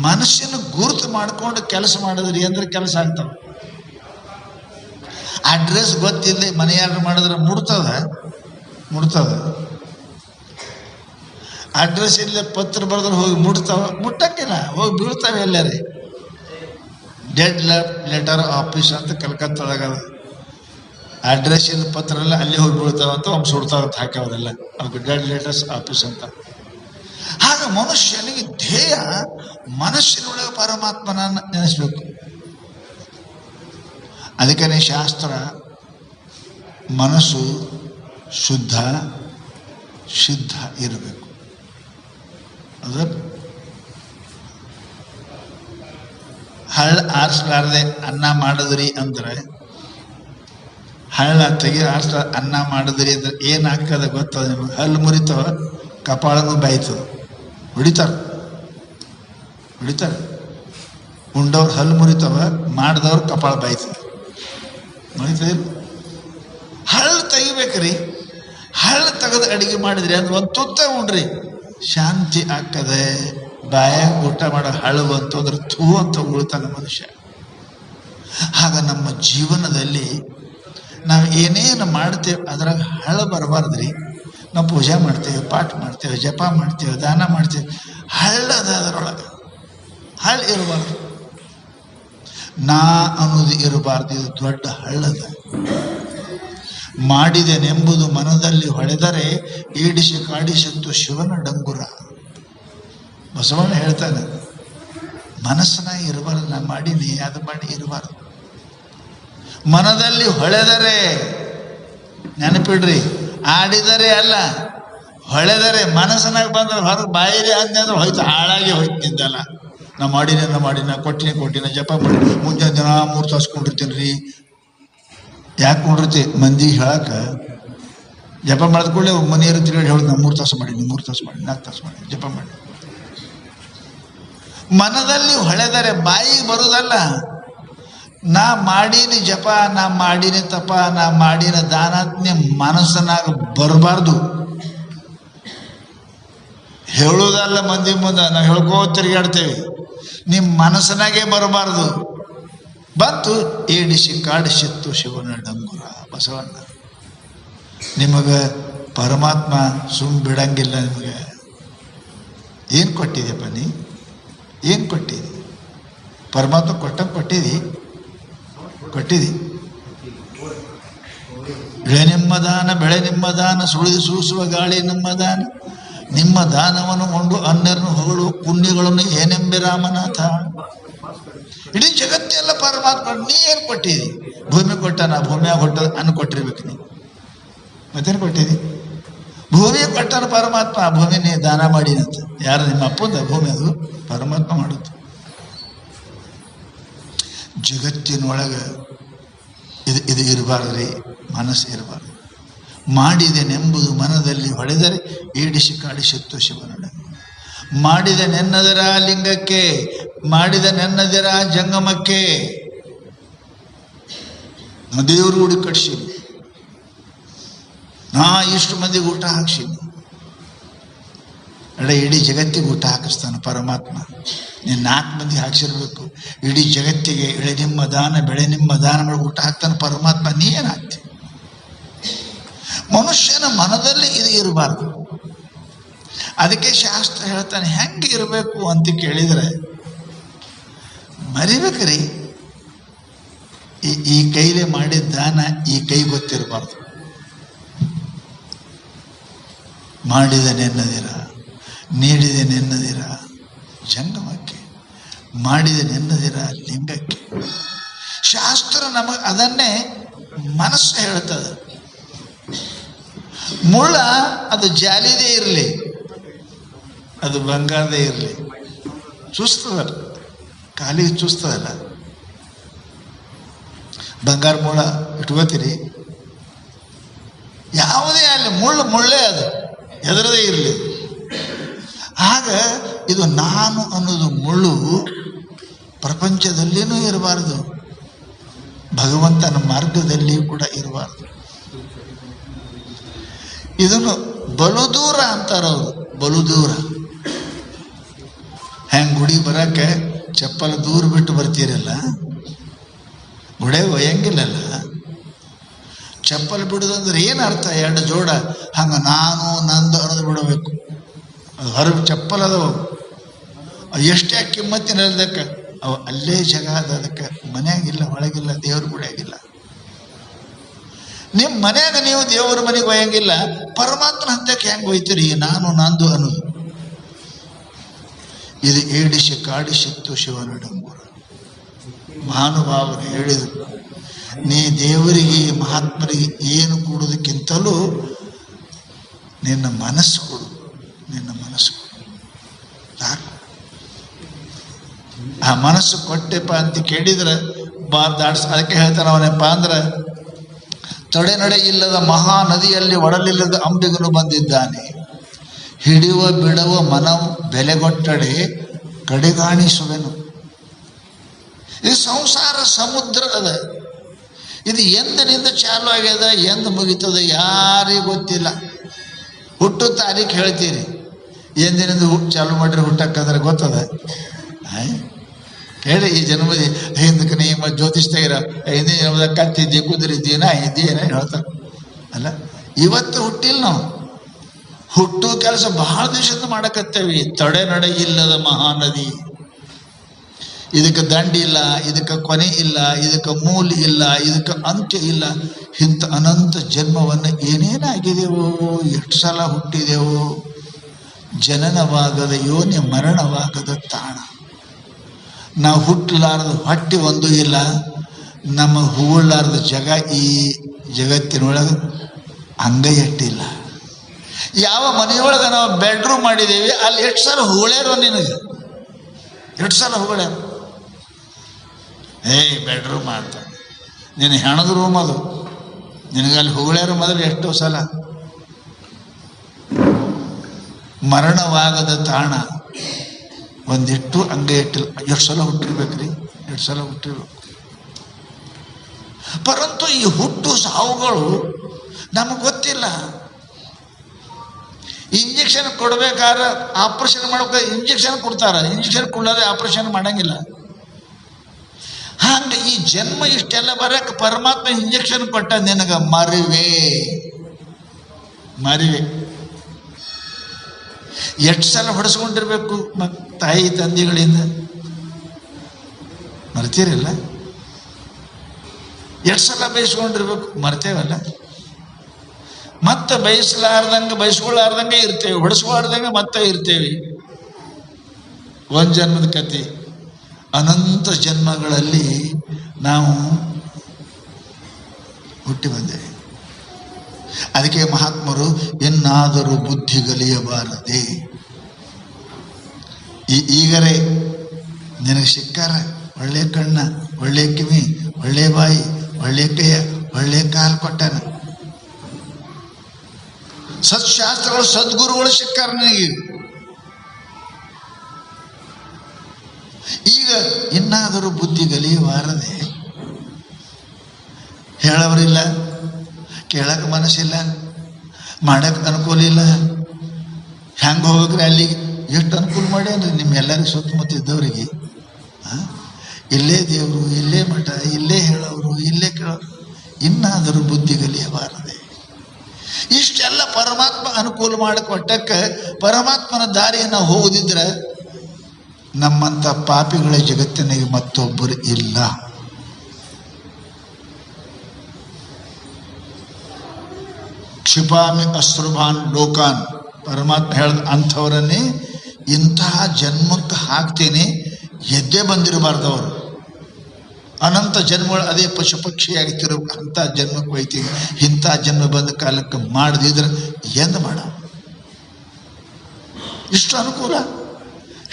ಮನಸ್ಸಿನ ಗುರುತು ಮಾಡ್ಕೊಂಡು ಕೆಲಸ ಮಾಡಿದ್ರಿ ಅಂದ್ರೆ ಕೆಲಸ ಆಗ್ತವೆ. ಅಡ್ರೆಸ್ ಗೊತ್ತಿಲ್ಲ, ಮನೆ ಆರ್ಡ್ರ್ ಮಾಡಿದ್ರೆ ಮುಡ್ತದ. ಅಡ್ರೆಸ್ ಇಲ್ಲೇ ಪತ್ರ ಬರೆದ್ರೆ ಹೋಗಿ ಮುಟ್ಟಂಗಿಲ್ಲ, ಹೋಗಿ ಬೀಳ್ತಾವೆ ಎಲ್ಲರೇ. ಡೆಡ್ ಲೆಟರ್ ಆಫೀಸ್ ಅಂತ ಕಲ್ಕತ್ತಾದಾಗ ಅಡ್ರೆಸ್ ಇಲ್ಲ ಪತ್ರ ಎಲ್ಲ ಅಲ್ಲಿ ಹೋಗಿ ಬೀಳ್ತಾವಂತ ಒಮ್ಮೆ ಸುಡ್ತಾವಂತ ಹಾಕ್ಯವರೆಲ್ಲ. ಅವ್ರಿಗೆ ಡೆಡ್ ಲೆಟರ್ಸ್ ಆಫೀಸ್ ಅಂತ. ಆಗ ಮನುಷ್ಯನಿಗೆ ಧ್ಯೇಯ ಮನಸ್ಸಿನೊಳಗೆ ಪರಮಾತ್ಮನನ್ನು ನೆನೆಸ್ಬೇಕು. ಅದಕ್ಕೇ ಶಾಸ್ತ್ರ ಮನಸ್ಸು ಶುದ್ಧ ಸಿದ್ಧ ಇರಬೇಕು. ಅದು ಹಳ್ಳ ಆರಿಸ್ಲಾರ್ದೆ ಅನ್ನ ಮಾಡಿದ್ರಿ ಅಂದ್ರೆ, ಹಳ್ಳ ತೆಗಿ ಅನ್ನ ಮಾಡಿದ್ರಿ ಅಂದ್ರೆ ಏನಾಗ್ತದೆ ಗೊತ್ತದ ನಿಮಗೆ? ಹಲ್ಲು ಮುರಿತವ, ಕಪಾಳನೂ ಬಾಯ್ತದ. ಹೊಡಿತಾರೆ. ಉಂಡವ್ರು ಹಲ್ಲು ಮುರಿತವ, ಮಾಡಿದವ್ರು ಕಪಾಳ ಬಾಯ್ತದ. ಮುರಿತದೆ. ಹಳ್ಳು ತೆಗಿಬೇಕ್ರಿ. ಹಳ್ಳು ತೆಗೆದು ಅಡಿಗೆ ಮಾಡಿದ್ರಿ ಅಂದ್ರೆ ಒಂದು ತುತ್ತ ಉಂಡ್ರಿ, ಶಾಂತಿ ಆಗ್ತದೆ. ಬಾಯಾಗ ಊಟ ಮಾಡೋ ಹಳ್ಳು ಬಂತು ಅಂದ್ರೆ ಥೂ ಅಂತ ಉಳ್ತಾನೆ ಮನುಷ್ಯ. ಆಗ ನಮ್ಮ ಜೀವನದಲ್ಲಿ ನಾವು ಏನೇನು ಮಾಡ್ತೇವೆ ಅದ್ರಾಗ ಹಳ್ಳು ಬರಬಾರ್ದ್ರಿ. ನಾವು ಪೂಜೆ ಮಾಡ್ತೇವೆ, ಪಾಠ ಮಾಡ್ತೇವೆ, ಜಪ ಮಾಡ್ತೇವೆ, ದಾನ ಮಾಡ್ತೇವೆ, ಹಳ್ಳದ ಅದರೊಳಗೆ ಹಳ್ಳು ಇರಬಾರ್ದು. ನಾ ಅನ್ನೋದು ಇರಬಾರ್ದು. ಇದು ದೊಡ್ಡ ಹಳ್ಳದ. ಮಾಡಿದೆನೆಂಬುದು ಮನದಲ್ಲಿ ಹೊಳೆದರೆ ಈಡಿಸಿ ಕಾಡಿಸಿತ್ತು ಶಿವನ ಡಂಗುರ. ಬಸವಣ್ಣ ಹೇಳ್ತಾನೆ, ಮನಸ್ಸನ್ನ ಇರಬಾರ್ದು. ನಾ ಮಾಡೀನಿ ಅದು ಮಾಡಿ ಇರಬಾರ್ದು. ಮನದಲ್ಲಿ ಹೊಳೆದರೆ, ನೆನಪಿಡ್ರಿ, ಆಡಿದರೆ ಅಲ್ಲ, ಹೊಳೆದರೆ. ಮನಸ್ಸನಾಗ ಬಂದ್ರೆ ಹೊರಗೆ ಬಾಯಿರಿ ಆದ್ನೆ ಅಂದ್ರೆ ಹೋಯ್ತು, ಹಾಳಾಗಿ ಹೋಯ್ತು ನಿಂದಲ್ಲ. ನಾ ಮಾಡಿನ ಕೊಟ್ಟಿನ ಜಪ ಮಾಡಿ ಮುಂಜಾನೆ ದಿನ 3 ತಾಸು ಕೊಂಡಿರ್ತೀನಿ ರೀ. ಯಾಕೆ ಕೊಂಡಿರ್ತಿ? ಮಂದಿ ಹೇಳಕ ಜಪ ಮಾಡಿದ ಕೂಡಲೇ ಮನೆಯವರು ತಿರುಗಿ ಹೇಳೋದು, ನಾ 3 ತಾಸು ಮಾಡೀನಿ, 4 ತಾಸು ಮಾಡಿ ಜಪ ಮಾಡಿ. ಮನದಲ್ಲಿ ಹೊಳೆದರೆ ಬಾಯಿಗೆ ಬರುವುದಲ್ಲ. ನಾ ಮಾಡೀನಿ ಜಪ, ನಾ ಮಾಡೀನಿ ತಪ, ನಾ ಮಾಡೀನಿ ದಾನಾತ್ಮ್ಯ ಮನಸ್ಸನಾಗ ಬರಬಾರ್ದು. ಹೇಳುವುದಲ್ಲ ಮಂದಿ ಮುಂದೆ, ನಾವು ಹೇಳ್ಕೋ ತಿರುಗಾಡ್ತೇವೆ. ನಿಮ್ಮ ಮನಸ್ಸನಾಗೆ ಬರಬಾರ್ದು. ಬಂತು, ಏಡಿಸಿ ಕಾಡಿಸಿತ್ತು ಶಿವನ ಡಂಗುರ. ಬಸವಣ್ಣ ನಿಮಗೆ ಪರಮಾತ್ಮ ಸುಮ್ ಬಿಡಂಗಿಲ್ಲ. ನಿಮಗೆ ಏನು ಕೊಟ್ಟಿದೆಪ್ಪ? ನೀ ಏನು ಕೊಟ್ಟಿದಿ? ಪರಮಾತ್ಮ ಕೊಟ್ಟಿದಿ. ಬೆಳೆ ನಿಮ್ಮ ದಾನ, ಸುಳಿದು ಸೂಸುವ ಗಾಳಿ ನಿಮ್ಮ ದಾನ. ನಿಮ್ಮ ದಾನವನ್ನು ಕೊಂಡು ಅನ್ಯರನ್ನು ಹೊಗಳು ಪುಣ್ಯಗಳನ್ನು ಏನೆಂಬೆ ರಾಮನಾಥ. ಇಡೀ ಜಗತ್ತೆಲ್ಲ ಪರಮಾತ್ಮ. ನೀ ಏನು ಕೊಟ್ಟಿದಿ? ಭೂಮಿ ಕೊಟ್ಟನ, ಭೂಮಿಯಾಗ ಕೊಟ್ಟ ಅನ್ನ ಕೊಟ್ಟಿರ್ಬೇಕು. ನೀ ಮತ್ತೇನು ಕೊಟ್ಟಿದಿ? ಭೂಮಿ ಕೊಟ್ಟನ ಪರಮಾತ್ಮ. ಆ ಭೂಮಿ ನೀ ದಾನ ಮಾಡಿನಂತ. ಯಾರು? ನಿಮ್ಮ ಅಪ್ಪಂದ ಭೂಮಿ, ಅದು ಪರಮಾತ್ಮ ಮಾಡುತ್ತೆ. ಜಗತ್ತಿನೊಳಗೆ ಇದು ಇರಬಾರ್ದ್ರಿ, ಮನಸ್ಸು ಇರಬಾರ್ದು. ಮಾಡಿದೆನೆಂಬುದು ಮನದಲ್ಲಿ ಹೊಳೆದರೆ ಈಡಿಸಿ ಕಾಡಿಸಿತ್ತು ಶಿವನೊಡ. ಮಾಡಿದ ನೆನ್ನದರ ಲಿಂಗಕ್ಕೆ, ಮಾಡಿದ ನೆನ್ನದರ ಜಂಗಮಕ್ಕೆ. ನಾ ದೇವ್ರ ಗುಡಿ ಕಟ್ಸೀನಿ, ನಾ ಇಷ್ಟು ಮಂದಿಗೆ ಊಟ ಹಾಕ್ಸೀನಿ. ಇಡೀ ಜಗತ್ತಿಗೆ ಊಟ ಹಾಕಿಸ್ತಾನೆ ಪರಮಾತ್ಮ. ನೀನು 4 ಮಂದಿ ಹಾಕ್ಸಿರ್ಬೇಕು, ಇಡೀ ಜಗತ್ತಿಗೆ ಎಳೆ ನಿಮ್ಮ ದಾನ ಬೆಳೆ ನಿಮ್ಮ ದಾನ ಮಾಡಿ ಊಟ ಹಾಕ್ತಾನೆ ಪರಮಾತ್ಮ. ನೀ ಏನು ಹಾಕ್ತಿ? ಮನುಷ್ಯನ ಮನದಲ್ಲಿ ಇದು ಇರಬಾರ್ದು. ಅದಕ್ಕೆ ಶಾಸ್ತ್ರ ಹೇಳ್ತಾನೆ ಹೆಂಗೆ ಇರಬೇಕು ಅಂತ ಕೇಳಿದರೆ, ಮರಿಬೇಕ್ರಿ, ಈ ಕೈಲೇ ಮಾಡಿದ ದಾನ ಈ ಕೈ ಗೊತ್ತಿರಬಾರ್ದು. ಮಾಡಿದ ನೆನ್ನದಿರ, ನೀಡಿದ ನೆನ್ನದಿರ ಜಂಗಮಕ್ಕೆ, ಮಾಡಿದ ನೆನ್ನದಿರ ಲಿಂಗಕ್ಕೆ. ಶಾಸ್ತ್ರ ನಮಗೆ ಅದನ್ನೇ ಮನಸ್ಸು ಹೇಳ್ತದೆ. ಮುಳ್ಳ ಅದು ಜಾಲಿದೇ ಇರಲಿ, ಅದು ಬಂಗಾರದೇ ಇರಲಿ, ಚೂಸ್ತದಲ್ಲ, ಕಾಲಿಗೆ ಚೂಸ್ತದಲ್ಲ. ಬಂಗಾರ ಮುಳ್ಳ ಇಟ್ಕೋತೀರಿ, ಯಾವುದೇ ಅಲ್ಲಿ ಮುಳ್ಳೇ ಅದು ಎದರದೇ ಇರಲಿ. ಆಗ ಇದು ನಾನು ಅನ್ನೋದು ಮುಳ್ಳು ಪ್ರಪಂಚದಲ್ಲಿನೂ ಇರಬಾರ್ದು, ಭಗವಂತನ ಮಾರ್ಗದಲ್ಲಿಯೂ ಕೂಡ ಇರಬಾರ್ದು. ಇದನ್ನು ಬಲು ದೂರ ಅಂತಾರವರು, ಬಲು ದೂರ. ಹೆಂಗೆ ಗುಡಿ ಬರಕ್ಕೆ ಚಪ್ಪಲ ದೂರ ಬಿಟ್ಟು ಬರ್ತೀರಲ್ಲ, ಗುಡಿಗೆ ಒಯ್ಯಂಗಿಲ್ಲಲ್ಲ. ಚಪ್ಪಲ್ ಬಿಡೋದಂದ್ರೆ ಏನು ಅರ್ಥ? 2 ಜೋಡ ಹಂಗೆ ನಾನು ನಂದು ಅನ್ನೋದು ಬಿಡಬೇಕು. ಅದು ಹೊರಗೆ ಚಪ್ಪಲ್ ಅದಾವ, ಎಷ್ಟೇ ಕಿಮ್ಮತ್ತಿನದಕ್ಕೆ ಅವು ಅಲ್ಲೇ ಜಾಗ ಅದ. ಅದಕ್ಕೆ ಮನೆಯಾಗಿಲ್ಲ, ಒಳಗಿಲ್ಲ, ದೇವ್ರ ಗುಡಿಯಾಗಿಲ್ಲ. ನಿಮ್ಮ ಮನ್ಯಾಗ ನೀವು ದೇವರ ಮನೆಗೆ ಒಯ್ಯಂಗಿಲ್ಲ, ಪರಮಾತ್ಮನ ಹಂತಕ್ಕೆ ಹೆಂಗೆ ಒಯ್ತೀರಿ? ನಾನು ನಂದು ಅನ್ನೋದು. ಇದು ಏಡಿಸಿ ಕಾಡಿಸಿತ್ತು ಶಿವನಡಂಬೂರ. ಮಹಾನುಭಾವರು ಹೇಳಿದರು, ನೀ ದೇವರಿಗೆ ಮಹಾತ್ಮರಿಗೆ ಏನು ಕೊಡೋದಕ್ಕಿಂತಲೂ ನಿನ್ನ ಮನಸ್ಸು ಕೊಡು, ನಿನ್ನ ಮನಸ್ಸು ಕೊಡು. ಸಾಕು. ಆ ಮನಸ್ಸು ಕೊಟ್ಟೆಪ್ಪ ಅಂತ ಕೇಳಿದ್ರೆ ದಾಡ್ಸ. ಅದಕ್ಕೆ ಹೇಳ್ತಾನೆ ಅವನಪ್ಪ ಅಂದ್ರೆ, ತಡೆನಡೆ ಇಲ್ಲದ ಮಹಾ ನದಿಯಲ್ಲಿ ಒಡಲಿಲ್ಲದ ಅಂಬಿಗನು ಬಂದಿದ್ದಾನೆ. ಹಿಡಿಯುವ ಬಿಡುವ ಮನವು ಬೆಲೆಗೊಟ್ಟಡೆ ಕಡೆಗಾಣಿಸುವೆನು. ಇದು ಸಂಸಾರ ಸಮುದ್ರ ಅದ. ಇದು ಎಂದಿನಿಂದ ಚಾಲು ಆಗ್ಯದ, ಎಂದು ಮುಗಿತದ ಯಾರಿಗೂ ಗೊತ್ತಿಲ್ಲ. ಹುಟ್ಟು ತಾರೀಖು ಹೇಳ್ತೀರಿ, ಎಂದಿನಿಂದ ಚಾಲು ಮಾಡ್ರಿ ಹುಟ್ಟಕ್ಕಂದ್ರೆ ಗೊತ್ತದ? ಹೇಳಿ, ಈ ಜನ್ಮದಿ ಹಿಂದಕ್ಕೆ ನೀವು ಜ್ಯೋತಿಷ್ ತೆಗಿರ, ಹಿಂದಿನ ಜನ್ಮದ ಕತ್ತಿದ್ದಿ, ಕುದುರಿದ್ದಿ, ನಾ ಇದ್ದಿ ಏನೇನು ಹೇಳ್ತಾರೆ ಅಲ್ಲ. ಇವತ್ತು ಹುಟ್ಟಿಲ್ಲ ನಾವು. ಹುಟ್ಟು ಕೆಲಸ ಬಹಳ ದಿವಸದಿಂದ ಮಾಡಕತ್ತೇವಿ. ತಡೆನಡೆ ಇಲ್ಲದ ಮಹಾನದಿ. ಇದಕ್ಕೆ ದಂಡಿಲ್ಲ, ಇದಕ್ಕೆ ಕೊನೆ ಇಲ್ಲ, ಇದಕ್ಕೆ ಮೂಲ ಇಲ್ಲ, ಇದಕ್ಕೆ ಅಂತ್ಯ ಇಲ್ಲ. ಇಂಥ ಅನಂತ ಜನ್ಮವನ್ನು ಏನೇನಾಗಿದೆವೋ, ಎಷ್ಟು ಸಲ ಹುಟ್ಟಿದೆವೋ. ಜನನವಾಗದ ಯೋನಿ, ಮರಣವಾಗದ ತಾಣ. ನಾವು ಹುಟ್ಟಲಾರದ ಹೊಟ್ಟೆ ಒಂದು ಇಲ್ಲ, ನಮ್ಮ ಹೂಳಲಾರದ ಜಗ ಈ ಜಗತ್ತಿನೊಳಗೆ ಅಂಗೈಯಟ್ಟಿಲ್ಲ. ಯಾವ ಮನೆಯೊಳಗೆ ನಾವು ಬೆಡ್ರೂಮ್ ಮಾಡಿದ್ದೀವಿ ಅಲ್ಲಿ ಎಷ್ಟು ಸಲ ಹೂಳ್ಯಾರೋ ನಿನಗೆ? ಎಷ್ಟು ಸಲ ಹೂಳ್ಯಾರ? ಬೆಡ್ರೂಮ್ ಅಂತ ನಿನ್ನ ಹೆಣದ ರೂಮ್ ಅದು. ನಿನಗಲ್ಲಿ ಹೂಳ್ಯಾರು ಮೊದಲು ಎಷ್ಟೋ ಸಲ. ಮರಣವಾಗದ ತಾಣ ಒಂದಿಟ್ಟು ಅಂಗೈ ಇಟ್ಟಿಲ್ಲ. ಎಷ್ಟು ಸಲ ಹುಟ್ಟಿರ್ಬೇಕ್ರಿ? 2 ಸಲ ಹುಟ್ಟಿರ್ಬೇಕು. ಪರಂತು ಈ ಹುಟ್ಟು ಸಾವುಗಳು ನಮಗೆ ಗೊತ್ತಿಲ್ಲ. ಇಂಜೆಕ್ಷನ್ ಕೊಡ್ಬೇಕಾದ್ರೆ ಆಪರೇಷನ್ ಮಾಡ್ಬೇಕಾದ್ರೆ ಇಂಜೆಕ್ಷನ್ ಕೊಡ್ತಾರ, ಇಂಜೆಕ್ಷನ್ ಕೊಡದೆ ಆಪರೇಷನ್ ಮಾಡಂಗಿಲ್ಲ. ಹಂಗೆ ಈ ಜನ್ಮ ಇಷ್ಟೆಲ್ಲ ಬರಕ್ಕೆ ಪರಮಾತ್ಮ ಇಂಜೆಕ್ಷನ್ ಕೊಟ್ಟ ನಿನಗೆ ಮರಿವೆ. ಎಷ್ಟು ಸಲ ಹೊಡೆಸ್ಕೊಂಡಿರ್ಬೇಕು ತಾಯಿ ತಂದೆಗಳಿಂದ? ಮರ್ತೀರಲ್ಲ? ಎಷ್ಟು ಸಲ ಬಯಸ್ಕೊಂಡಿರ್ಬೇಕು? ಮರ್ತೇವಲ್ಲ? ಮತ್ತೆ ಬಯಸ್ಕೊಳ್ಳಾರ್ದಂಗೆ ಇರ್ತೇವೆ, ಹೊಡೆಸ್ಕೊಳ್ಳಾರ್ದಂಗೆ ಮತ್ತೆ ಇರ್ತೇವೆ. ಒಂದು ಜನ್ಮದ ಕತೆ. ಅನಂತ ಜನ್ಮಗಳಲ್ಲಿ ನಾವು ಹುಟ್ಟಿ ಬಂದೇವೆ. ಅದಕ್ಕೆ ಮಹಾತ್ಮರು ಎನ್ನಾದರೂ ಬುದ್ಧಿ ಗಲಿಯಬಾರದೆ. ಈಗರೇ ನಿನಗೆ ಸಿಕ್ಕಾರ ಒಳ್ಳೆ ಕಣ್ಣ, ಒಳ್ಳೆ ಕಿವಿ, ಒಳ್ಳೆ ಬಾಯಿ, ಒಳ್ಳೆ ಕೈಯ, ಒಳ್ಳೆ ಕಾಲು ಕೊಟ್ಟನ. ಸತ್ಶಾಸ್ತ್ರಗಳು, ಸದ್ಗುರುಗಳು ಸಿಕ್ಕಾರ ನನಗೆ. ಈಗ ಇನ್ನಾದರೂ ಬುದ್ಧಿ ಗಲಿಯಬಾರದೆ. ಹೇಳೋರಿಲ್ಲ, ಕೇಳಕ್ಕೆ ಮನಸ್ಸಿಲ್ಲ, ಮಾಡಕ್ಕೆ ಅನುಕೂಲ ಇಲ್ಲ. ಹೆಂಗೆ ಹೋಗ್ರಿ ಅಲ್ಲಿಗೆ? ಎಷ್ಟು ಅನುಕೂಲ ಮಾಡ್ಯಾನ್ರಿ ನಿಮ್ಮೆಲ್ಲರಿಗೂ ಸುತ್ತಮುತ್ತ ಇದ್ದವರಿಗೆ. ಇಲ್ಲೇ ದೇವರು, ಇಲ್ಲೇ ಮಠ, ಇಲ್ಲೇ ಹೇಳೋರು, ಇಲ್ಲೇ ಕೇಳೋರು. ಇನ್ನಾದರೂ ಬುದ್ಧಿಗಲಿಯಬಾರದೆ. ಇಷ್ಟೆಲ್ಲ ಪರಮಾತ್ಮ ಅನುಕೂಲ ಮಾಡಿಕೊಟ್ಟಕ್ಕೆ ಪರಮಾತ್ಮನ ದಾರಿಯನ್ನು ಹೋಗುದಿದ್ರೆ ನಮ್ಮಂಥ ಪಾಪಿಗಳ ಜಗತ್ತಿನಾಗ ಮತ್ತೊಬ್ಬರು ಇಲ್ಲ. ಕ್ಷಿಪಾಮಿ ಅಶ್ರುಭಾನ್ ಲೋಕಾನ್, ಪರಮಾತ್ಮ ಹೇಳ್ದ ಅಂಥವರನ್ನೇ ಇಂತಹ ಜನ್ಮಕ್ಕೆ ಹಾಕ್ತೇನೆ. ಎದ್ದೇ ಬಂದಿರಬಾರ್ದವರು, ಅನಂತ ಜನ್ಮಗಳು ಅದೇ ಪಶು ಪಕ್ಷಿಯಾಗಿತ್ತಿರೋ ಅಂಥ ಜನ್ಮಕ್ಕೆ ಹೋಯ್ತೀವಿ. ಇಂಥ ಜನ್ಮ ಬಂದ ಕಾಲಕ್ಕೆ ಮಾಡದಿದ್ರೆ ಎಂದು ಮಾಡ. ಇಷ್ಟು ಅನುಕೂಲ.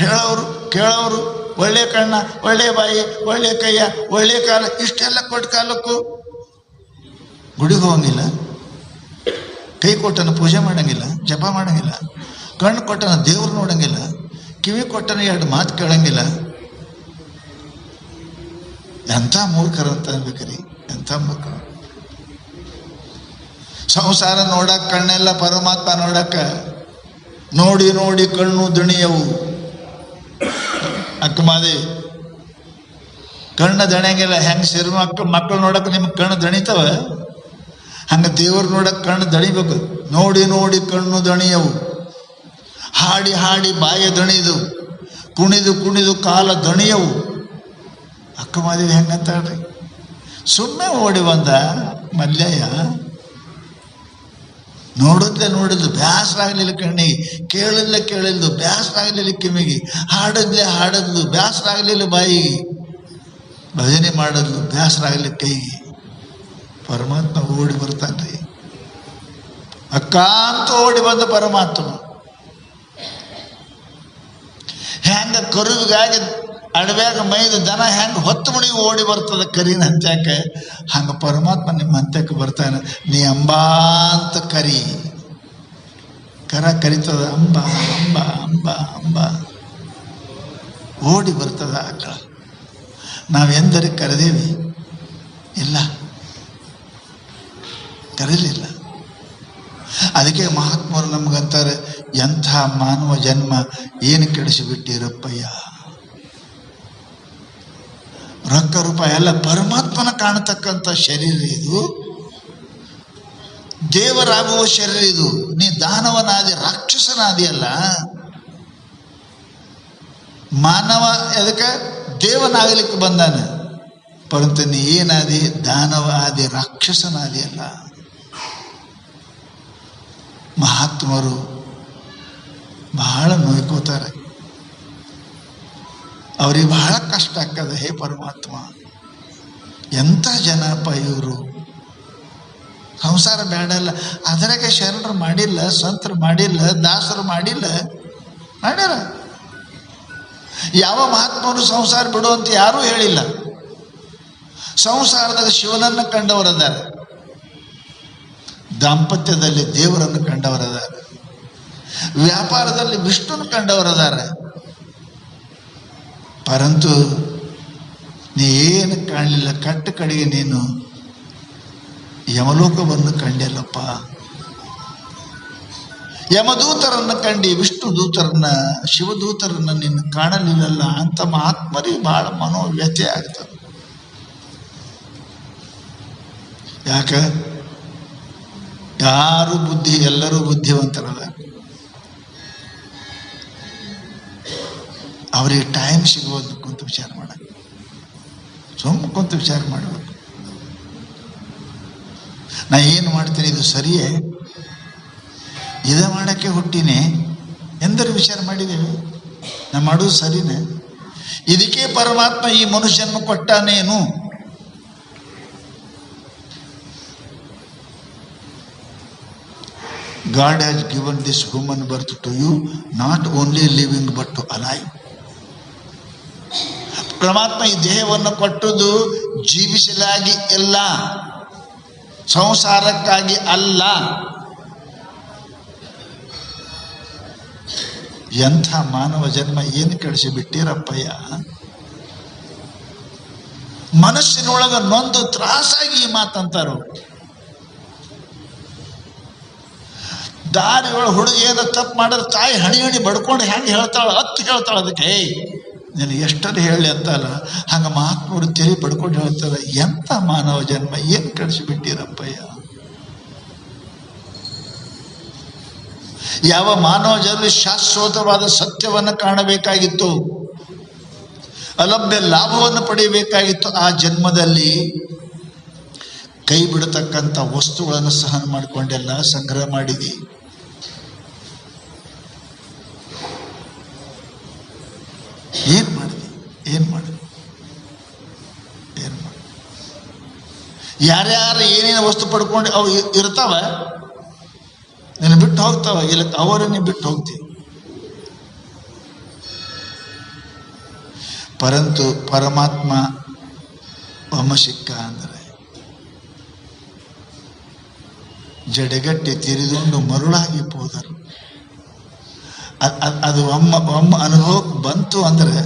ಹೇಳೋರು ಕೇಳೋರು, ಒಳ್ಳೆ ಕಣ್ಣ, ಒಳ್ಳೆ ಬಾಯಿ, ಒಳ್ಳೆ ಕೈಯ, ಒಳ್ಳೆ ಕಾಲ, ಇಷ್ಟೆಲ್ಲ ಕೊಟ್ಟ ಕಾಲಕ್ಕೂ ಗುಡಿಗೆ ಹೋಗಂಗಿಲ್ಲ, ಕೈ ಕೊಟ್ಟನ ಪೂಜೆ ಮಾಡಂಗಿಲ್ಲ, ಜಪ ಮಾಡಂಗಿಲ್ಲ, ಕಣ್ಣು ಕೊಟ್ಟನ ದೇವ್ರು ನೋಡಂಗಿಲ್ಲ, ಕಿವಿ ಕೊಟ್ಟನ ಎರಡು ಮಾತು ಕೇಳಂಗಿಲ್ಲ. ಎಂಥ ಮೂರ್ಖರಂತ ಅನ್ಬೇಕ್ರಿ, ಎಂಥ ಮೂರ್ಖರು. ಸಂಸಾರ ನೋಡಕ್ಕೆ ಕಣ್ಣೆಲ್ಲ ಪರಮಾತ್ಮ ನೋಡಕ್ಕ ನೋಡಿ ನೋಡಿ ಕಣ್ಣು ದಣಿಯವು. ಅಕ್ಕ ಮಾದೇ ಕಣ್ಣು ದಣಿಯಂಗಿಲ್ಲ. ಹೆಂಗೆ ಸಿರು ಮಕ್ಕಳು ನೋಡಕ್ಕೆ ನಿಮ್ಗೆ ಕಣ್ಣು ದಣಿತವ, ಹಂಗೆ ದೇವ್ರು ನೋಡಕ್ಕೆ ಕಣ್ಣು ದಣಿಬೇಕು. ನೋಡಿ ನೋಡಿ ಕಣ್ಣು ದಣಿಯವು, ಹಾಡಿ ಹಾಡಿ ಬಾಯ ದಣಿದು, ಕುಣಿದು ಕುಣಿದು ಕಾಲ ದಣಿಯವು. ಅಕ್ಕ ಮಾದೇವಿ ಹೆಂಗಂತಾಳ್ರಿ, ಸುಮ್ಮನೆ ಓಡಿ ಬಂದ ಮಲ್ಯಯ್ಯ. ನೋಡಿದ್ಲು ಬೇಸರ ಆಗಲಿಲ್ಲ ಕಣ್ಣಿಗೆ, ಕೇಳಿದ್ಲು ಬೇಸರ ಆಗಲಿಲ್ಲ ಕಿವಿಗೆ, ಹಾಡಿದ್ಲು ಬೇಸರ ಆಗಲಿಲ್ಲ ಬಾಯಿಗೆ, ಭಜನೆ ಮಾಡಿದ್ಲು ಬೇಸರ ಆಗಲಿಲ್ಲ ಕೈಗೆ. ಪರಮಾತ್ಮ ಓಡಿ ಬರ್ತಾನ್ರಿ. ಅಕ್ಕ ಅಂತ ಓಡಿ ಬಂದ ಪರಮಾತ್ಮ. ಹೆಂಗ ಕರುವಿಗಾಗಿ ಅಡವ್ಯಾಗ ಮೈದ ದನ ಹೆಂಗೆ ಹೊತ್ತು ಮಣಿಗೆ ಓಡಿ ಬರ್ತದ ಕರಿನ ಹಂಚ್ಯಾಕ, ಹಂಗೆ ಪರಮಾತ್ಮ ನಿಮ್ಮ ಹಂತ್ಯಕ್ಕೆ ಬರ್ತಾನೆ. ನೀ ಅಂಬಾ ಅಂತ ಕರಿ, ಕರಿತದ ಅಂಬ ಅಂಬ ಅಂಬ ಅಂಬ, ಓಡಿ ಬರ್ತದ ಆಕಳ. ನಾವೆಂದರೆ ಕರೆದೇವಿ ಇಲ್ಲ, ಕರೀಲಿಲ್ಲ. ಅದಕ್ಕೆ ಮಹಾತ್ಮರು ನಮಗಂತಾರೆ, ಎಂಥ ಮಾನವ ಜನ್ಮ ಏನು ಕೆಡಿಸಿಬಿಟ್ಟಿರಪ್ಪಯ್ಯ. ರೊಕ್ಕ ರೂಪಾಯಿ ಎಲ್ಲ ಪರಮಾತ್ಮನ ಕಾಣತಕ್ಕಂಥ ಶರೀರ ಇದು, ದೇವರಾಗುವ ಶರೀರ ಇದು. ನೀ ದಾನವನಾದಿ, ರಾಕ್ಷಸನಾದಿಯಲ್ಲ. ಮಾನವ ಅದಕ್ಕೆ ದೇವನಾಗಲಿಕ್ಕೆ ಬಂದಾನೆ, ಪರಂತು ನೀ ಏನಾದಿ? ದಾನವ ಆದಿ, ರಾಕ್ಷಸನಾದಿಯಲ್ಲ. ಮಹಾತ್ಮರು ಬಹಳ ನೋಯ್ಕೋತಾರೆ, ಅವ್ರಿಗೆ ಬಹಳ ಕಷ್ಟ ಆಗ್ತದೆ. ಹೇ ಪರಮಾತ್ಮ, ಎಂಥ ಜನಪ್ಪ ಇವರು, ಸಂಸಾರ ಬೇಡಲ್ಲ. ಅದರಾಗೆ ಶರಣರು ಮಾಡಿಲ್ಲ, ಸಂತರು ಮಾಡಿಲ್ಲ, ದಾಸರು ಮಾಡಿಲ್ಲ, ಮಾಡ್ಯಾರ. ಯಾವ ಮಹಾತ್ಮರು ಸಂಸಾರ ಬಿಡುವಂತ ಯಾರೂ ಹೇಳಿಲ್ಲ. ಸಂಸಾರದಾಗ ಶಿವನನ್ನು ಕಂಡವರದಾರೆ, ದಾಂಪತ್ಯದಲ್ಲಿ ದೇವರನ್ನು ಕಂಡವರದಾರೆ, ವ್ಯಾಪಾರದಲ್ಲಿ ವಿಷ್ಣುನ ಕಂಡವರದಾರೆ. ಪರಂತು ನೀ ಏನು ಕಾಣಲಿಲ್ಲ, ಕಟ್ಟ ಕಡೆಗೆ ನೀನು ಯಮಲೋಕವನ್ನು ಕಂಡಿಲ್ಲಪ್ಪ. ಯಮದೂತರನ್ನು ಕಂಡು, ವಿಷ್ಣು ದೂತರನ್ನ, ಶಿವದೂತರನ್ನ ನೀನು ಕಾಣಲಿಲ್ಲಲ್ಲ ಅಂತ ಮಹಾತ್ಮರಿಗೆ ಬಹಳ ಮನೋವ್ಯಥೆ ಆಗ್ತದೆ. ಯಾಕ? ಯಾರು ಬುದ್ಧಿ, ಎಲ್ಲರೂ ಬುದ್ಧಿವಂತರದ. ಅವ್ರಿಗೆ ಟೈಮ್ ಸಿಗೋದು ಕುಂತು ವಿಚಾರ ಮಾಡಕ್ಕೆ, ಸುಮ್ಮನೆ ಕುಂತು ವಿಚಾರ ಮಾಡಬೇಕು. ನಾ ಏನು ಮಾಡ್ತೀನಿ, ಇದು ಸರಿಯೇ, ಇದೇ ಮಾಡೋಕ್ಕೆ ಹುಟ್ಟಿನೇ ಎಂದರು ವಿಚಾರ ಮಾಡಿದ್ದೇವೆ. ನಾ ಮಾಡೋದು ಸರಿನೇ? ಇದಕ್ಕೆ ಪರಮಾತ್ಮ ಈ ಮನುಷ್ಯನ ಕೊಟ್ಟಾನೇನು? God has given this human birth to you, not only living but to alive. ಪರಮಾತ್ಮ ಈ ದೇಹವನ್ನು ಕೊಟ್ಟದ್ದು ಜೀವಿಸಲಾಗಿ ಇಲ್ಲ, ಸಂಸಾರಕ್ಕಾಗಿ ಅಲ್ಲ. ಎಂಥ ಮಾನವ ಜನ್ಮ ಏನು ಕೆಡಿಸಿ ಬಿಟ್ಟಿರಪ್ಪಯ್ಯ. ಮನಸ್ಸಿನೊಳಗ ನೊಂದು ತ್ರಾಸಾಗಿ ಈ ಮಾತಂತಾರು. ದಾರಿ ಒಳಗೆ ಹುಡುಗಿ ಏನೋ ತಪ್ಪು ಮಾಡಿದ್ರೆ ತಾಯಿ ಹಣಿ ಬಡ್ಕೊಂಡು ಹೆಂಗೆ ಹೇಳ್ತಾಳೆ, ಹತ್ತು ಹೇಳ್ತಾಳೆ ಅದಕ್ಕೆ, ನೀನು ಎಷ್ಟನ್ನು ಹೇಳಿ ಅಂತಲ್ಲ, ಹಂಗೆ ಮಹಾತ್ಮರು ತೆರಿ ಬಡ್ಕೊಂಡು ಹೇಳ್ತಾರೆ. ಎಂಥ ಮಾನವ ಜನ್ಮ, ಏನು ಕಳಿಸಿಬಿಟ್ಟಿರಪ್ಪಯ್ಯ. ಯಾವ ಮಾನವ ಜನ್ಮ ಶಾಶ್ವತವಾದ ಸತ್ಯವನ್ನು ಕಾಣಬೇಕಾಗಿತ್ತು, ಅಲಭ್ಯ ಲಾಭವನ್ನು ಪಡೆಯಬೇಕಾಗಿತ್ತು, ಆ ಜನ್ಮದಲ್ಲಿ ಕೈ ಬಿಡತಕ್ಕಂಥ ವಸ್ತುಗಳನ್ನು ಸಹನ ಮಾಡಿಕೊಂಡೆಲ್ಲ ಸಂಗ್ರಹ ಮಾಡಿದಿ. ಏನು ಮಾಡಿದೆ? ಯಾರ್ಯಾರು ಏನೇನು ವಸ್ತು ಪಡ್ಕೊಂಡು ಅವು ಇರ್ತಾವ, ನೀನು ಬಿಟ್ಟು ಹೋಗ್ತಾವ, ಇಲ್ಲ ಅವರನ್ನೇ ಬಿಟ್ಟು ಹೋಗ್ತೀವಿ. ಪರಂತು ಪರಮಾತ್ಮ ಒಮ್ಮಸಿಕ್ಕ ಅಂದರೆ ಜಡೆಗಟ್ಟಿ ತಿರಿದುಂಡು ಮರುಳಾಗಿ ಹೋದರು. ಅದು ಒಮ್ಮ ಅನುಭವಕ್ಕೆ ಬಂತು ಅಂದರೆ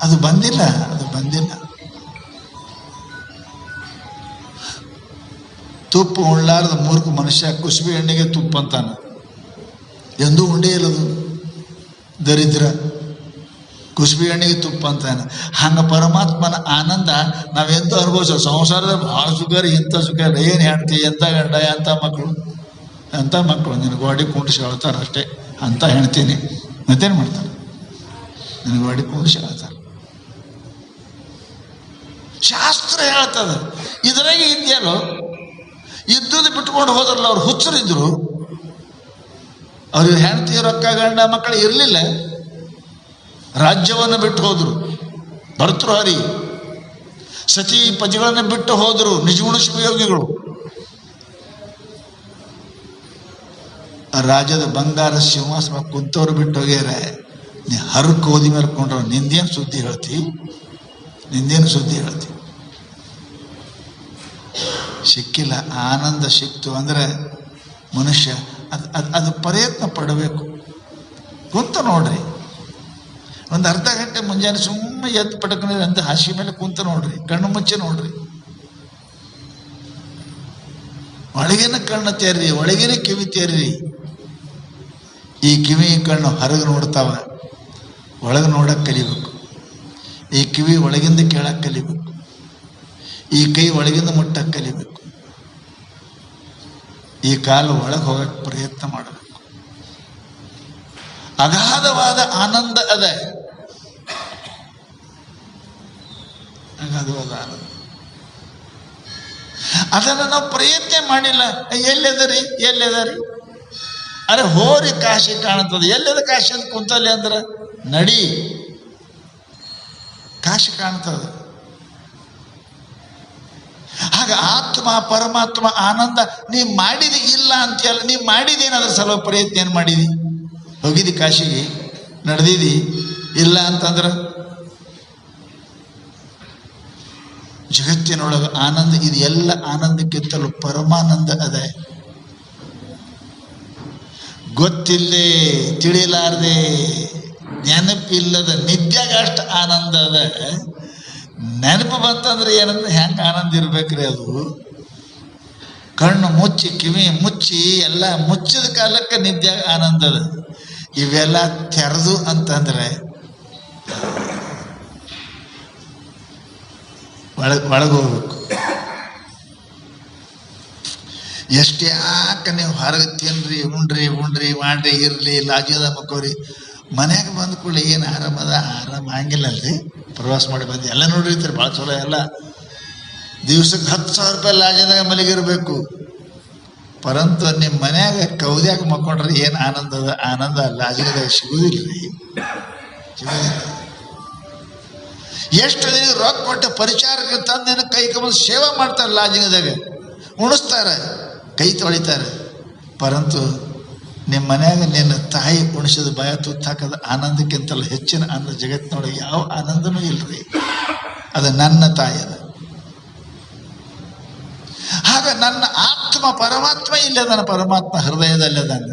ಅದು ಬಂದಿಲ್ಲ. ತುಪ್ಪ ಉಳ್ಳಾರದ ಮೂರ್ಖ ಮನುಷ್ಯ ಕುಸುಬೆ ಎಣ್ಣೆಗೆ ತುಪ್ಪ ಅಂತಾನ, ಎಂದೂ ಉಂಡೇ ಇಲ್ಲದು ದರಿದ್ರ. ಕುಸುಬೆ ಎಣ್ಣೆಗೆ ತುಪ್ಪ ಅಂತಾನೆ. ಹಂಗ ಪರಮಾತ್ಮನ ಆನಂದ ನಾವೆಂದೂ ಅನುಭವಿಸೋ. ಸಂಸಾರದ ಭಾಳ ಸುಖ ರೀ, ಇಂಥ ಸುಖ ಇಲ್ಲ. ಏನು ಹೇಳ್ತೀವಿ, ಎಂಥ ಗಂಡ, ಎಂಥ ಮಕ್ಕಳು ನಿನಗೆ ಗೋಡಿ ಕುಂಟಿಸಿ ಹೇಳ್ತಾರೆ ಅಷ್ಟೇ. ಅಂತ ಹೇಳ್ತೀನಿ, ಮತ್ತೇನು ಮಾಡ್ತಾರೆ? ನಿನಗೆ ಗೋಡಿ ಕುಂಟಿಸಿ ಹೇಳ್ತಾರೆ. ಶಾಸ್ತ್ರ ಹೇಳ್ತದ. ಇದ್ರಾಗೆ ಇದೆಯಲ್ಲೋ, ಇದ್ದುದು ಬಿಟ್ಕೊಂಡು ಹೋದ್ರಲ್ಲ, ಅವ್ರು ಹುಚ್ಚರಿದ್ರು. ಅವ್ರಿಗೆ ಹೆಂಡತಿ ರೊಕ್ಕ ಗಂಡ ಮಕ್ಕಳು ಇರಲಿಲ್ಲ, ರಾಜ್ಯವನ್ನು ಬಿಟ್ಟು ಹೋದ್ರು ಭರ್ತೃಹರಿ. ಸತಿ ಪತಿಗಳನ್ನು ಬಿಟ್ಟು ಹೋದ್ರು ನಿಜಗುಣ ಶಿವಯೋಗಿಗಳು. ರಾಜ್ಯದ ಬಂಗಾರ ಸಿಂಹಾಸನ ಕುಂತವ್ರು ಬಿಟ್ಟು ಹೋಗ್ಯಾರ. ನೀ ಹರಕ್ಕೆ ಓದಿ ಮೇಲ್ಕೊಂಡ್ರ ನಿಂದೇನು ಸುದ್ದಿ ಹೇಳ್ತಿ? ಸಿಕ್ಕಿಲ್ಲ. ಆನಂದ ಸಿಕ್ತು ಅಂದರೆ ಮನುಷ್ಯ ಅದು ಪ್ರಯತ್ನ ಪಡಬೇಕು. ಕುಂತ ನೋಡ್ರಿ, ಒಂದು ಅರ್ಧ ಗಂಟೆ ಮುಂಜಾನೆ ಸುಮ್ಮನೆ ಎದ್ದು ಪಟಕನ ಅಂತ ಹಾಸಿ ಮೇಲೆ ಕುಂತ ನೋಡ್ರಿ, ಕಣ್ಣು ಮುಚ್ಚೆ ನೋಡ್ರಿ. ಒಳಗಿನ ಕಣ್ಣು ತೇರ್ರಿ, ಒಳಗಿನ ಕಿವಿ ತೇರ್ರಿ. ಈ ಕಿವಿ ಕಣ್ಣು ಹೊರಗೆ ನೋಡ್ತಾವ, ಒಳಗೆ ನೋಡಕ್ಕೆ ಕಲಿಬೇಕು. ಈ ಕಿವಿ ಒಳಗಿಂದ ಕೇಳಕ್ಕೆ ಕಲಿಬೇಕು. ಈ ಕೈ ಒಳಗಿಂದ ಮುಟ್ಟಕ್ಕೆ ಕಲಿಬೇಕು. ಈ ಕಾಲು ಒಳಗೆ ಹೋಗಕ್ಕೆ ಪ್ರಯತ್ನ ಮಾಡಬೇಕು. ಅಗಾಧವಾದ ಆನಂದ ಅದ, ಅಗಾಧವಾದ ಆನಂದ. ಅದನ್ನು ನಾವು ಪ್ರಯತ್ನ ಮಾಡಿಲ್ಲ. ಎಲ್ಲೆದರಿ ಅರೆ ಹೋರಿ ಕಾಶಿ ಕಾಣುತ್ತದೆ. ಎಲ್ಲದ ಕಾಶಿ ಅಂತ ಕುಂತಲ್ಲಿ ಅಂದ್ರೆ ನಡಿ, ಕಾಶಿ ಕಾಣ್ತದೆ. ಹಾಗ ಆತ್ಮ ಪರಮಾತ್ಮ ಆನಂದ ನೀ ಮಾಡಿದಿ ಇಲ್ಲ ಅಂತೀಯಲ್ಲ, ನೀ ಮಾಡಿದೇನಾದ್ರೂ ಸಲುವಾಗಿ ಪ್ರಯತ್ನ ಏನು ಮಾಡಿದಿ? ಹೋಗಿದಿ ಕಾಶಿಗೆ, ನಡೆದಿದಿ ಇಲ್ಲ ಅಂತಂದ್ರೆ ಜಗತ್ತಿನೊಳಗೆ ಆನಂದ ಇದು. ಎಲ್ಲ ಆನಂದಕ್ಕಿಂತಲೂ ಪರಮಾನಂದ ಅದ. ಗೊತ್ತಿಲ್ಲದೆ ತಿಳಿಲಾರ್ದೆ ನೆನಪಿಲ್ಲದ ನಿದ್ಯಾಗ ಅಷ್ಟು ಆನಂದ ಅದ. ನೆನಪು ಬಂತಂದ್ರೆ ಏನಂದ್ರೆ ಹೆಂಗೆ ಆನಂದ ಇರ್ಬೇಕ್ರಿ ಅದು. ಕಣ್ಣು ಮುಚ್ಚಿ ಕಿವಿ ಮುಚ್ಚಿ ಎಲ್ಲ ಮುಚ್ಚಿದ ಕಾಲಕ್ಕೆ ನಿದ್ಯಾಗ ಆನಂದ ಅದ. ಇವೆಲ್ಲ ತೆರೆದು ಅಂತಂದ್ರೆ ಒಳಗೋಗ್ಬೇಕು. ಎಷ್ಟೇ ಯಾಕೆ ನೀವು ಹೊರಗೆ ತಿನ್ರಿ ಉಣ್ರಿ ಮಾಡ್ರಿ ಇರ್ಲಿ ಲಾಜ್ಯದ ಮಕ್ಕೋರಿ, ಮನ್ಯಾಗ ಬಂದ ಕೂಡಲೇ ಏನು ಆರಾಮದ ಆರಾಮ ಹಂಗಿಲ್ಲಲ್ರಿ. ಪ್ರವಾಸ ಮಾಡಿ ಬಂದು ಎಲ್ಲ ನೋಡಿರ್ತೀರಿ, ಭಾಳ ಚಲೋ. ಎಲ್ಲ ದಿವ್ಸಕ್ಕೆ 10,000 ರೂಪಾಯಿ ಲಾಜ್ಯದಾಗ ಮಲಗಿರ್ಬೇಕು. ಪರಂತು ನಿಮ್ಮ ಮನ್ಯಾಗ ಕೌದ್ಯಾಗ ಮಕ್ಕೊಂಡ್ರೆ ಏನು ಆನಂದದ ಆನಂದ ಲಾಜ್ಯದಾಗ ಸಿಗುದಿಲ್ರಿ, ಸಿಗುದಿಲ್ಲ. ಎಷ್ಟು ದಿನ ರೊಕ್ಕ ಕೊಟ್ಟು ಪರಿಚಾರಕ್ಕೆ ತಂದೇನು ಕೈ ಕಮಲ್ ಸೇವೆ ಮಾಡ್ತಾರೆ, ಲಾಜಿಂಗದಾಗ ಉಣಿಸ್ತಾರೆ, ಕೈ ತೊಳಿತಾರೆ. ಪರಂತು ನಿಮ್ಮ ಮನ್ಯಾಗ ನಿನ್ನ ತಾಯಿ ಉಣಿಸಿದ ಭಯ ತುತ್ತಾಕದ ಆನಂದಕ್ಕಿಂತಲ್ಲ ಹೆಚ್ಚಿನ ಆನಂದ ಜಗತ್ತಿನೊಳಗೆ ಯಾವ ಆನಂದನೂ ಇಲ್ರಿ. ಅದು ನನ್ನ ತಾಯಿ ಅದ. ಆಗ ನನ್ನ ಆತ್ಮ ಪರಮಾತ್ಮ ಇಲ್ಲದನ, ಪರಮಾತ್ಮ ಹೃದಯದಲ್ಲದನ.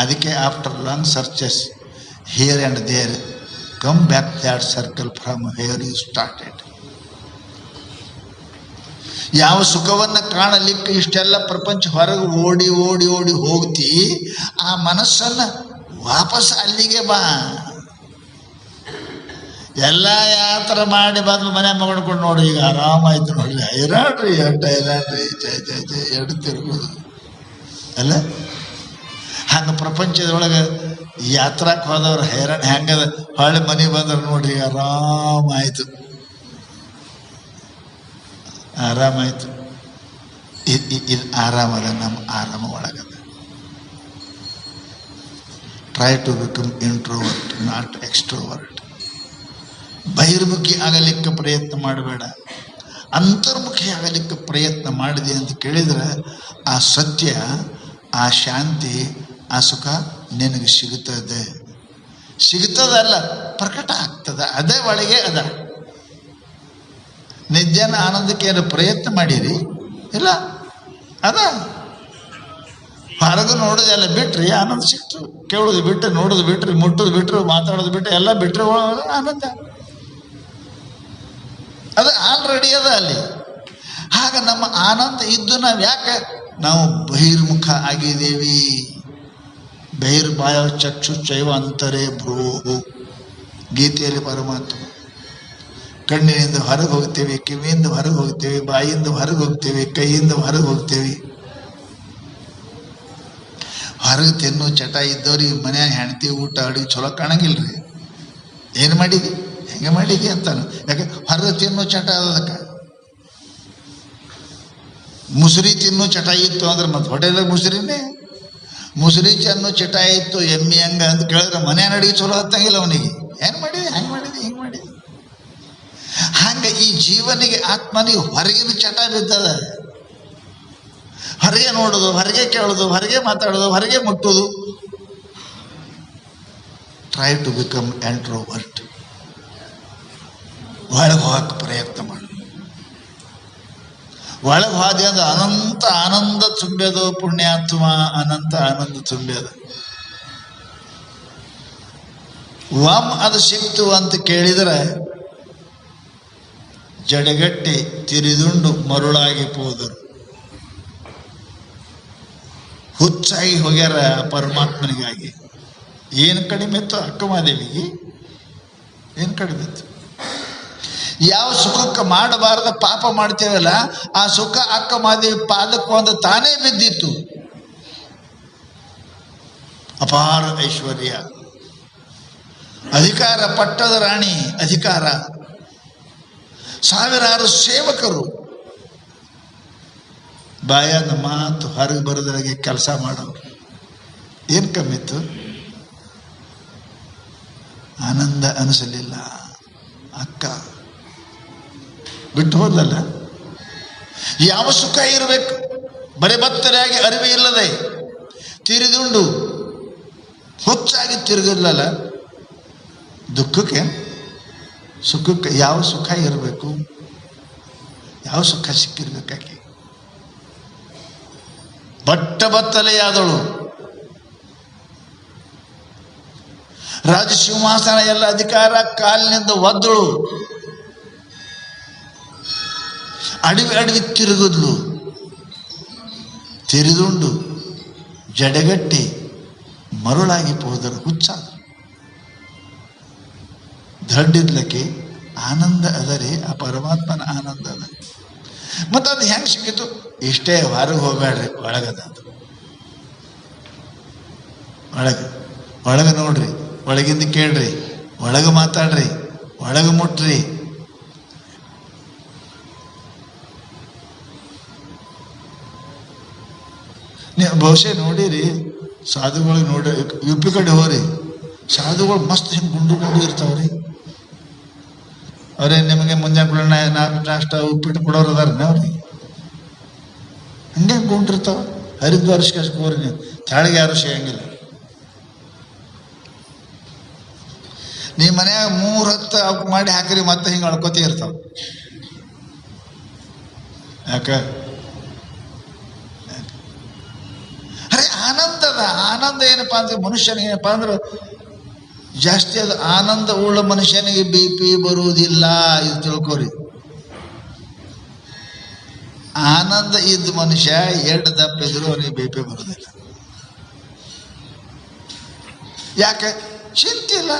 ಅದಕ್ಕೆ after long searches here and there come back that circle from where you started. ಯಾವ ಸುಖವನ್ನು ಕಾಣಲಿಕ್ಕೆ ಇಷ್ಟೆಲ್ಲ ಪ್ರಪಂಚ ಹೊರಗೆ ಓಡಿ ಓಡಿ ಓಡಿ ಹೋಗ್ತಿ, ಆ ಮನಸ್ಸನ್ನು ವಾಪಸ್ ಅಲ್ಲಿಗೆ ಬಾ. ಎಲ್ಲ ಯಾತ್ರ ಮಾಡಿ ಬಂದು ಮನೆ ಮಗಳ್ಕೊಂಡು ನೋಡಿ, ಈಗ ಆರಾಮಾಯ್ತು ನೋಡಿ. ಹೈರಾಣ್ರಿ ಜಯ ಜಯ ಜಯ ಎರಡು ತಿರುಗೋದು ಅಲ್ಲ. ಹಂಗೆ ಪ್ರಪಂಚದೊಳಗೆ ಯಾತ್ರಾಕ್ಕೆ ಹೋದವ್ರು ಹೈರಾಣ ಹೆಂಗದ, ಹೊಳ್ಳಿ ಮನೆ ಬಂದ್ರೆ ನೋಡ್ರಿ ಆರಾಮಾಯ್ತು. ಆರಾಮಾಯ್ತು. ಇದು ಆರಾಮದ, ನಮ್ಮ ಆರಾಮ ಒಳಗದ. Try to become introvert, not extrovert. ಬಹಿರ್ಮುಖಿ ಆಗಲಿಕ್ಕೆ ಪ್ರಯತ್ನ ಮಾಡಬೇಡ, ಅಂತರ್ಮುಖಿ ಆಗಲಿಕ್ಕೆ ಪ್ರಯತ್ನ ಮಾಡಿದೆ ಅಂತ ಕೇಳಿದ್ರೆ ಆ ಸತ್ಯ, ಆ ಶಾಂತಿ, ಆ ಸುಖ ನಿನಗೆ ಸಿಗುತ್ತದೆ. ಸಿಗುತ್ತದಲ್ಲ, ಪ್ರಕಟ ಆಗ್ತದೆ. ಅದೇ ಒಳಗೆ ಅದ. ನಿಜನ ಆನಂದಕ್ಕೆ ಏನು ಪ್ರಯತ್ನ ಮಾಡಿರಿ ಇಲ್ಲ, ಅದ ಹೊರಗೆ ನೋಡೋದೆಲ್ಲ ಬಿಟ್ರಿ ಆನಂದ ಸಿಕ್ತು. ಕೇಳೋದು ಬಿಟ್ಟರೆ, ನೋಡೋದು ಬಿಟ್ರಿ, ಮುಟ್ಟೋದು ಬಿಟ್ರು, ಮಾತಾಡೋದು ಬಿಟ್ಟರೆ, ಎಲ್ಲ ಬಿಟ್ಟರೆ ಆನಂದ. ಅದು ಆಲ್ರೆಡಿ ಅದ ಅಲ್ಲಿ. ಆಗ ನಮ್ಮ ಆನಂದ ಇದ್ದು ನಾವು ಯಾಕೆ ನಾವು ಬಹಿರ್ಮುಖ ಆಗಿದ್ದೇವೆ. ಬಹಿರ್ಭಾಯ ಚಕ್ಷು ಚೈವ ಅಂತರೇ ಭ್ರೂ. ಗೀತೆಯಲ್ಲಿ ಪರಮಾತ್ಮ ಕಣ್ಣಿನಿಂದ ಹೊರಗೆ ಹೋಗ್ತೇವೆ, ಕಿವಿಯಿಂದ ಹೊರಗೆ ಹೋಗ್ತೇವೆ, ಬಾಯಿಯಿಂದ ಹೊರಗೆ ಹೋಗ್ತೇವೆ, ಕೈಯಿಂದ ಹೊರಗೆ ಹೋಗ್ತೇವೆ. ಹೊರಗೆ ತಿನ್ನೋ ಚಟ ಇದ್ದವ್ರಿಗೆ ಮನ್ಯಾಗ ಹೆಂಡತಿ ಊಟ ಅಡುಗೆ ಚಲೋ ಕಾಣಂಗಿಲ್ರಿ. ಏನು ಮಾಡಿದಿ, ಹೆಂಗೆ ಮಾಡಿದಿ ಅಂತಾನು. ಯಾಕೆ ಹೊರಗೆ ತಿನ್ನೋ ಚಟ ಅದಕ್ಕೆ. ಮುಸುರಿ ತಿನ್ನೋ ಚಟ ಇತ್ತು ಅಂದ್ರೆ ಮತ್ತೆ ಹೊಟ್ಟೆದಾಗ ಮುಸುರಿನೇ. ಮುಸುರಿ ಚೆನ್ನೋ ಚಟ ಇತ್ತು ಎಮ್ಮೆ ಹಂಗ ಅಂತ ಕೇಳಿದ್ರೆ ಮನೆ ಅಡುಗೆ ಚಲೋ ಹತ್ತಂಗಿಲ್ಲ ಅವನಿಗೆ. ಏನು ಮಾಡಿದೆ, ಹೆಂಗೆ ಮಾಡಿದೆ, ಹಿಂಗೆ ಮಾಡಿದೆ. ಹಂಗೆ ಈ ಜೀವನಿಗೆ, ಆತ್ಮನಿಗೆ ಹೊರಗಿನ ಚಟ ಬಿದ್ದದ. ಹೊರಗೆ ನೋಡೋದು, ಹೊರಗೆ ಕೇಳೋದು, ಹೊರಗೆ ಮಾತಾಡೋದು, ಹೊರಗೆ ಮುಟ್ಟೋದು. Try to become introvert. ಒಳಗೆ ಹೋಗಕ್ಕೆ ಪ್ರಯತ್ನ ಮಾಡು. ಒಳಗೆ ಹೋದೆ ಅಂದ್ರೆ ಅನಂತ ಆನಂದ ತುಂಬ್ಯದು ಪುಣ್ಯಾತ್ಮ, ಅನಂತ ಆನಂದ ತುಂಬ್ಯದ. ಅದು ಸಿಕ್ತು ಅಂತ ಕೇಳಿದರೆ ಜಡಗಟ್ಟಿ ತಿರಿದುಂಡು ಮರುಳಾಗಿ ಹೋದರು. ಹುಚ್ಚಾಗಿ ಹೋಗ್ಯಾರ ಪರಮಾತ್ಮನಿಗಾಗಿ. ಏನು ಕಡಿಮೆ ಇತ್ತು ಅಕ್ಕಮಹಾದೇವಿಗೆ? ಏನು ಕಡಿಮೆ ಇತ್ತು? ಯಾವ ಸುಖಕ್ಕೆ ಮಾಡಬಾರದ ಪಾಪ ಮಾಡ್ತೇವಲ್ಲ, ಆ ಸುಖ ಅಕ್ಕಮಹಾದೇವಿ ಪಾದಕ್ಕೆ ಒಂದು ತಾನೇ ಬಿದ್ದಿತ್ತು. ಅಪಾರ ಐಶ್ವರ್ಯ, ಅಧಿಕಾರ, ಪಟ್ಟದ ರಾಣಿ ಅಧಿಕಾರ, ಸಾವಿರಾರು ಸೇವಕರು, ಬಾಯಾದ ಮಾತು ಹೊರಗೆ ಬರೋದ್ರಾಗೆ ಕೆಲಸ ಮಾಡೋರು. ಏನು ಕಮ್ಮಿತ್ತು? ಆನಂದ ಅನಿಸಲಿಲ್ಲ. ಅಕ್ಕ ಬಿಟ್ಟು ಹೋದಲ್ಲ. ಯಾವ ಸುಖ ಇರಬೇಕು? ಬರೀ ಬತ್ತರೆಯಾಗಿ ಅರಿವೆ ಇಲ್ಲದೆ ತಿರಿದುಂಡು ಹುಚ್ಚಾಗಿ ತಿರುಗಿಲ್ಲಲ್ಲ. ದುಃಖಕ್ಕೆ, ಸುಖಕ್ಕೆ ಯಾವ ಸುಖ ಇರಬೇಕು? ಯಾವ ಸುಖ ಸಿಕ್ಕಿರ್ಬೇಕಾಗಿ? ಬತ್ತಲೆಯಾದಳು. ರಾಜಸಿಂಹಾಸನ ಎಲ್ಲ ಅಧಿಕಾರ ಕಾಲಿನಿಂದ ಒದ್ದಳು. ಅಡವಿ ತಿರುಗಿದ್ಲು. ತಿರಿದುಂಡು ಜಡಗಟ್ಟಿ ಮರುಳಾಗಿ ಹೋದರು. ಹುಚ್ಚಾದ ದಡ್ಡಿದ್ಲಕ್ಕೆ ಆನಂದ ಅದರಿ, ಆ ಪರಮಾತ್ಮನ ಆನಂದ ಅದ. ಮತ್ತು ಅದು ಹೆಂಗೆ ಸಿಕ್ಕಿತು? ಇಷ್ಟೇ, ಹೊರಗೆ ಹೋಗ್ಬೇಡ್ರಿ, ಒಳಗದ. ಒಳಗೆ ನೋಡ್ರಿ, ಒಳಗಿಂದ ಕೇಳ್ರಿ, ಒಳಗೆ ಮಾತಾಡ್ರಿ, ಒಳಗೆ ಮುಟ್ರಿ. ನೀವು ಬಹುಶಃ ನೋಡಿರಿ, ಸಾಧುಗಳಿಗೆ ನೋಡಿ, ಯುಪಿ ಕಡೆ ಹೋರಿ, ಸಾಧುಗಳು ಮಸ್ತ್ ಹಿಂಗೆ ಗುಂಡು ಇರ್ತಾವ್ರಿ. ಅವರೇ ನಿಮಗೆ ಮುಂಜಾನೆ ನಾಷ್ಟ ಉಪ್ಪಿಟ್ಟು ಕೊಡೋರು ಅದಾರ ಅವ್ರಿಗೆ. ಹಂಗೆ ಗುಂಡಿರ್ತಾವ. ಹರಿದ್ವಾರಕ್ಕೆ ಹೋರಿ ನೀವು, ತಾಳಿಗೆ ಯಾರು ಸಿಗಂಗಿಲ್ಲ. ನೀ ಮನ್ಯಾಗ 3-10 ಅವಕ್ಕೆ ಮಾಡಿ ಹಾಕಿರಿ, ಮತ್ತೆ ಹಿಂಗೆ ಅಳ್ಕೊತಿ ಇರ್ತಾವ. ಯಾಕೆ? ಅರೆ ಆನಂದದ ಆನಂದ ಏನಪ್ಪಾ ಅಂದ್ರೆ, ಮನುಷ್ಯನಿಗೆ ಏನಪ್ಪಾ ಅಂದ್ರೆ ಜಾಸ್ತಿ ಅದು ಆನಂದ ಉಳ್ಳ ಮನುಷ್ಯನಿಗೆ ಬಿ ಪಿ ಬರುವುದಿಲ್ಲ, ಇದು ತಿಳ್ಕೊರಿ. ಆನಂದ ಇದ್ದ ಮನುಷ್ಯ ಎರಡು ದಪ್ಪಿದ್ರು ಅವನಿಗೆ ಬಿ ಪಿ ಬರುವುದಿಲ್ಲ. ಯಾಕೆ? ಚಿಂತಿಲ್ಲ.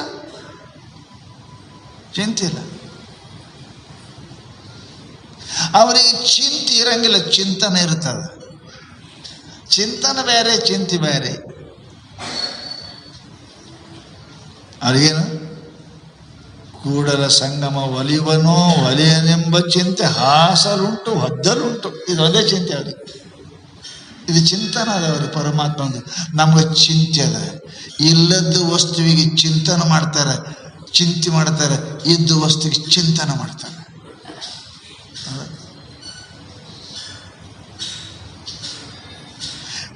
ಅವರಿಗೆ ಚಿಂತೆ ಇರಂಗಿಲ್ಲ, ಚಿಂತನೆ ಇರ್ತದೆ. ಚಿಂತನೆ ಬೇರೆ, ಚಿಂತೆ ಬೇರೆ. ಅವ್ರಿಗೇನು ಕೂಡಲ ಸಂಗಮ ಒಲಿವನೋ ಒಲಿಯನೆಂಬ ಚಿಂತೆ ಹಾಸಲುಂಟು ಹೊದ್ದಲುಂಟು, ಇದೊಂದೇ ಚಿಂತೆ ಅವ್ರಿಗೆ. ಇದು ಚಿಂತನ ಅದ ಅವ್ರಿಗೆ ಪರಮಾತ್ಮ ಒಂದು. ನಮ್ಗೆ ಚಿಂತೆ ಅದ. ಇಲ್ಲದ್ದು ವಸ್ತುವಿಗೆ ಚಿಂತನೆ ಮಾಡ್ತಾರೆ, ಚಿಂತೆ ಮಾಡ್ತಾರೆ. ಇದ್ದು ವಸ್ತುವಿಗೆ ಚಿಂತನೆ ಮಾಡ್ತಾರೆ.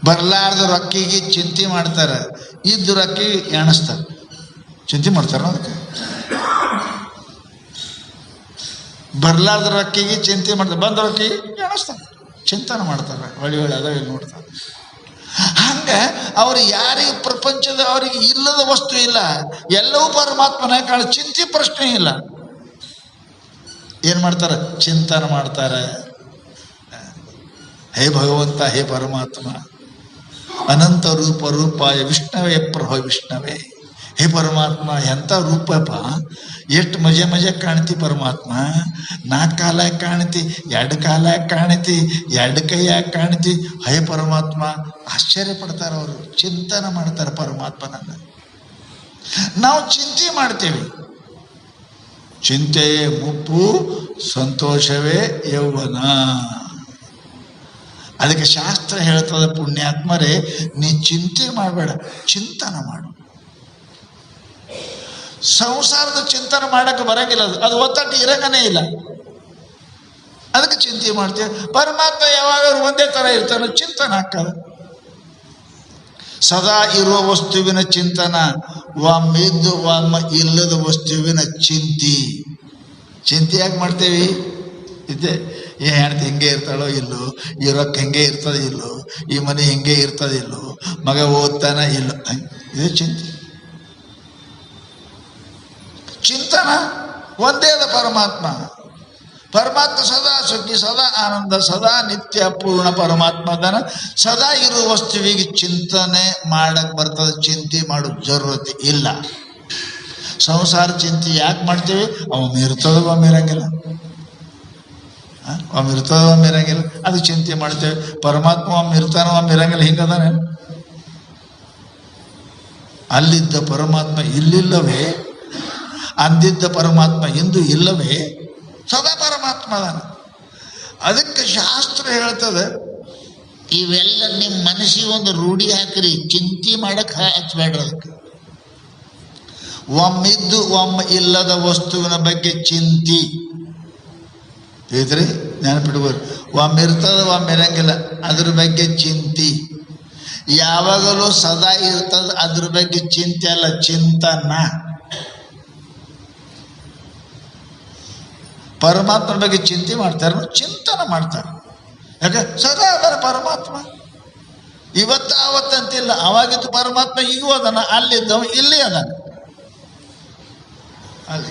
ಬರ್ಲಾರ್ದ ರೊಕ್ಕಿಗೆ ಚಿಂತೆ ಮಾಡ್ತಾರೆ, ಇದ್ದು ರೊಕ್ಕಿಗೆ ಎಣಿಸ್ತಾರೆ. ಚಿಂತೆ ಮಾಡ್ತಾರ ಅದಕ್ಕೆ. ಬರ್ಲಾರ್ದ ರೊಕ್ಕಿಗೆ ಚಿಂತೆ ಮಾಡ್ತಾರೆ, ಬಂದ ರೊಕ್ಕಿಗೆ ಎಣಿಸ್ತಾರೆ, ಚಿಂತನೆ ಮಾಡ್ತಾರೆ. ಒಳ್ಳೆ ಅದಾವೆ ನೋಡ್ತಾರೆ. ಹಂಗೆ ಅವ್ರು ಯಾರಿಗೆ ಪ್ರಪಂಚದ ಅವರಿಗೆ ಇಲ್ಲದ ವಸ್ತು ಇಲ್ಲ, ಎಲ್ಲವೂ ಪರಮಾತ್ಮನ ಕಾಣ. ಚಿಂತೆ ಪ್ರಶ್ನೆ ಇಲ್ಲ. ಏನ್ ಮಾಡ್ತಾರೆ? ಚಿಂತನೆ ಮಾಡ್ತಾರೆ. ಹೇ ಭಗವಂತ, ಹೇ ಪರಮಾತ್ಮ, ಅನಂತ ರೂಪ ರೂಪಾಯ ವಿಷ್ಣವೇ ಪ್ರಭ ವಿಷ್ಣವೇ. ಹೇ ಪರಮಾತ್ಮ, ಎಂಥ ರೂಪಪ್ಪ, ಎಷ್ಟು ಮಜೆ ಕಾಣ್ತಿ ಪರಮಾತ್ಮ. 4 ಕಾಲಾಗಿ ಕಾಣ್ತಿ, 2 ಕಾಲಾಗಿ ಕಾಣ್ತಿ, 2 ಕೈಯಾಗಿ ಕಾಣ್ತಿ. ಹೇ ಪರಮಾತ್ಮ, ಆಶ್ಚರ್ಯ ಪಡ್ತಾರೆ ಅವರು. ಚಿಂತನೆ ಮಾಡ್ತಾರೆ ಪರಮಾತ್ಮನನ್ನ. ನಾವು ಚಿಂತೆ ಮಾಡ್ತೇವೆ. ಚಿಂತೆಯೇ ಮುಪ್ಪು, ಸಂತೋಷವೇ ಯೌವನ. ಅದಕ್ಕೆ ಶಾಸ್ತ್ರ ಹೇಳ್ತದೆ, ಪುಣ್ಯಾತ್ಮರೇ, ನೀ ಚಿಂತೆ ಮಾಡಬೇಡ, ಚಿಂತನೆ ಮಾಡು. ಸಂಸಾರದ ಚಿಂತನೆ ಮಾಡಕ್ಕೆ ಬರಂಗಿಲ್ಲ, ಅದು ಒತ್ತಟ್ಟು ಇರಂಗನೇ ಇಲ್ಲ. ಅದಕ್ಕೆ ಚಿಂತೆ ಮಾಡ್ತೇವೆ. ಪರಮಾತ್ಮ ಯಾವಾಗಾದ್ರೂ ಒಂದೇ ತರ ಇರ್ತಾನೆ, ಚಿಂತನೆ ಹಾಕದ. ಸದಾ ಇರುವ ವಸ್ತುವಿನ ಚಿಂತನ, ಒಮ್ಮಿದ್ದು ಒಮ್ಮ ಇಲ್ಲದ ವಸ್ತುವಿನ ಚಿಂತೆ ಯಾಕೆ ಮಾಡ್ತೇವಿ? ಇದೆ, ಈ ಹೆಣ್ತಿ ಹೆಂಗೆ ಇರ್ತಾಳೋ ಇಲ್ಲೋ, ಈ ರೊಕ್ಕ ಹೆಂಗೆ ಇರ್ತದೆ ಇಲ್ಲೋ, ಈ ಮನೆ ಹೆಂಗೆ ಇರ್ತದೆ ಇಲ್ಲೋ, ಮಗ ಓದ್ತಾನ ಇಲ್ಲೋ, ಇದೇ ಚಿಂತನ ಒಂದೇ ಅದ ಪರಮಾತ್ಮ. ಪರಮಾತ್ಮ ಸದಾ ಸುಖಿ, ಸದಾ ಆನಂದ, ಸದಾ ನಿತ್ಯ ಪೂರ್ಣ ಪರಮಾತ್ಮ ಅದನ. ಸದಾ ಇರುವ ವಸ್ತುವಿಗೆ ಚಿಂತನೆ ಮಾಡಕ್ ಬರ್ತದೆ, ಚಿಂತೆ ಮಾಡೋ ಜರೂರತಿ ಇಲ್ಲ. ಸಂಸಾರ ಚಿಂತೆ ಯಾಕೆ ಮಾಡ್ತೀವಿ? ಒಮ್ಮೆ ಇರ್ತದ, ಒಮ್ಮೆ ಇರಂಗಿಲ್ಲ. ಒಮ್ಮೆ ಇರ್ತದ, ಒಮ್ಮೆ ಇರಂಗಿಲ್ಲ. ಅದು ಚಿಂತೆ ಮಾಡ್ತೇವೆ. ಪರಮಾತ್ಮ ಒಮ್ಮೆ ಇರ್ತಾನ, ಒಮ್ಮೆ ಇರಂಗಿಲ್ಲ. ಹಿಂಗದಾನೆ. ಅಲ್ಲಿದ್ದ ಪರಮಾತ್ಮ ಇಲ್ಲಿಲ್ಲವೇ? ಅಂದಿದ್ದ ಪರಮಾತ್ಮ ಇಂದು ಇಲ್ಲವೇ? ಸದಾ ಪರಮಾತ್ಮ ಅದಾನ. ಅದಕ್ಕೆ ಶಾಸ್ತ್ರ ಹೇಳ್ತದೆ, ಇವೆಲ್ಲ ನಿಮ್ಮ ಮನಸ್ಸಿಗೆ ಒಂದು ರೂಢಿ ಹಾಕಿರಿ, ಚಿಂತೆ ಮಾಡಕ್ಕೆ ಹಚ್ಚಬೇಡ್ರಿ. ಅದಕ್ಕೆ ಒಮ್ಮಿದ್ದು ಒಮ್ಮೆ ಇಲ್ಲದ ವಸ್ತುವಿನ ಬಗ್ಗೆ ಚಿಂತಿ ಹೇಳ್ರಿ, ನೆನಪಿಡ್ಬೋದು. ಒಮ್ಮೆ ಇರ್ತದ, ಒಮ್ಮೆ ಇರಂಗಿಲ್ಲ, ಅದ್ರ ಬಗ್ಗೆ ಚಿಂತಿ. ಯಾವಾಗಲೂ ಸದಾ ಇರ್ತದ, ಅದ್ರ ಬಗ್ಗೆ ಚಿಂತೆ ಅಲ್ಲ, ಚಿಂತನ. ಪರಮಾತ್ಮನ ಬಗ್ಗೆ ಚಿಂತೆ ಮಾಡ್ತಾರೆ, ಚಿಂತನೆ ಮಾಡ್ತಾರೆ. ಯಾಕೆ? ಸದಾ ಅದರ ಪರಮಾತ್ಮ. ಇವತ್ತು ಆವತ್ತಂತಿಲ್ಲ, ಅವಾಗಿದ್ದು ಪರಮಾತ್ಮ ಈಗೂ ಅದನ್ನ. ಅಲ್ಲಿದ್ದವ ಇಲ್ಲಿ ಅದಾನ,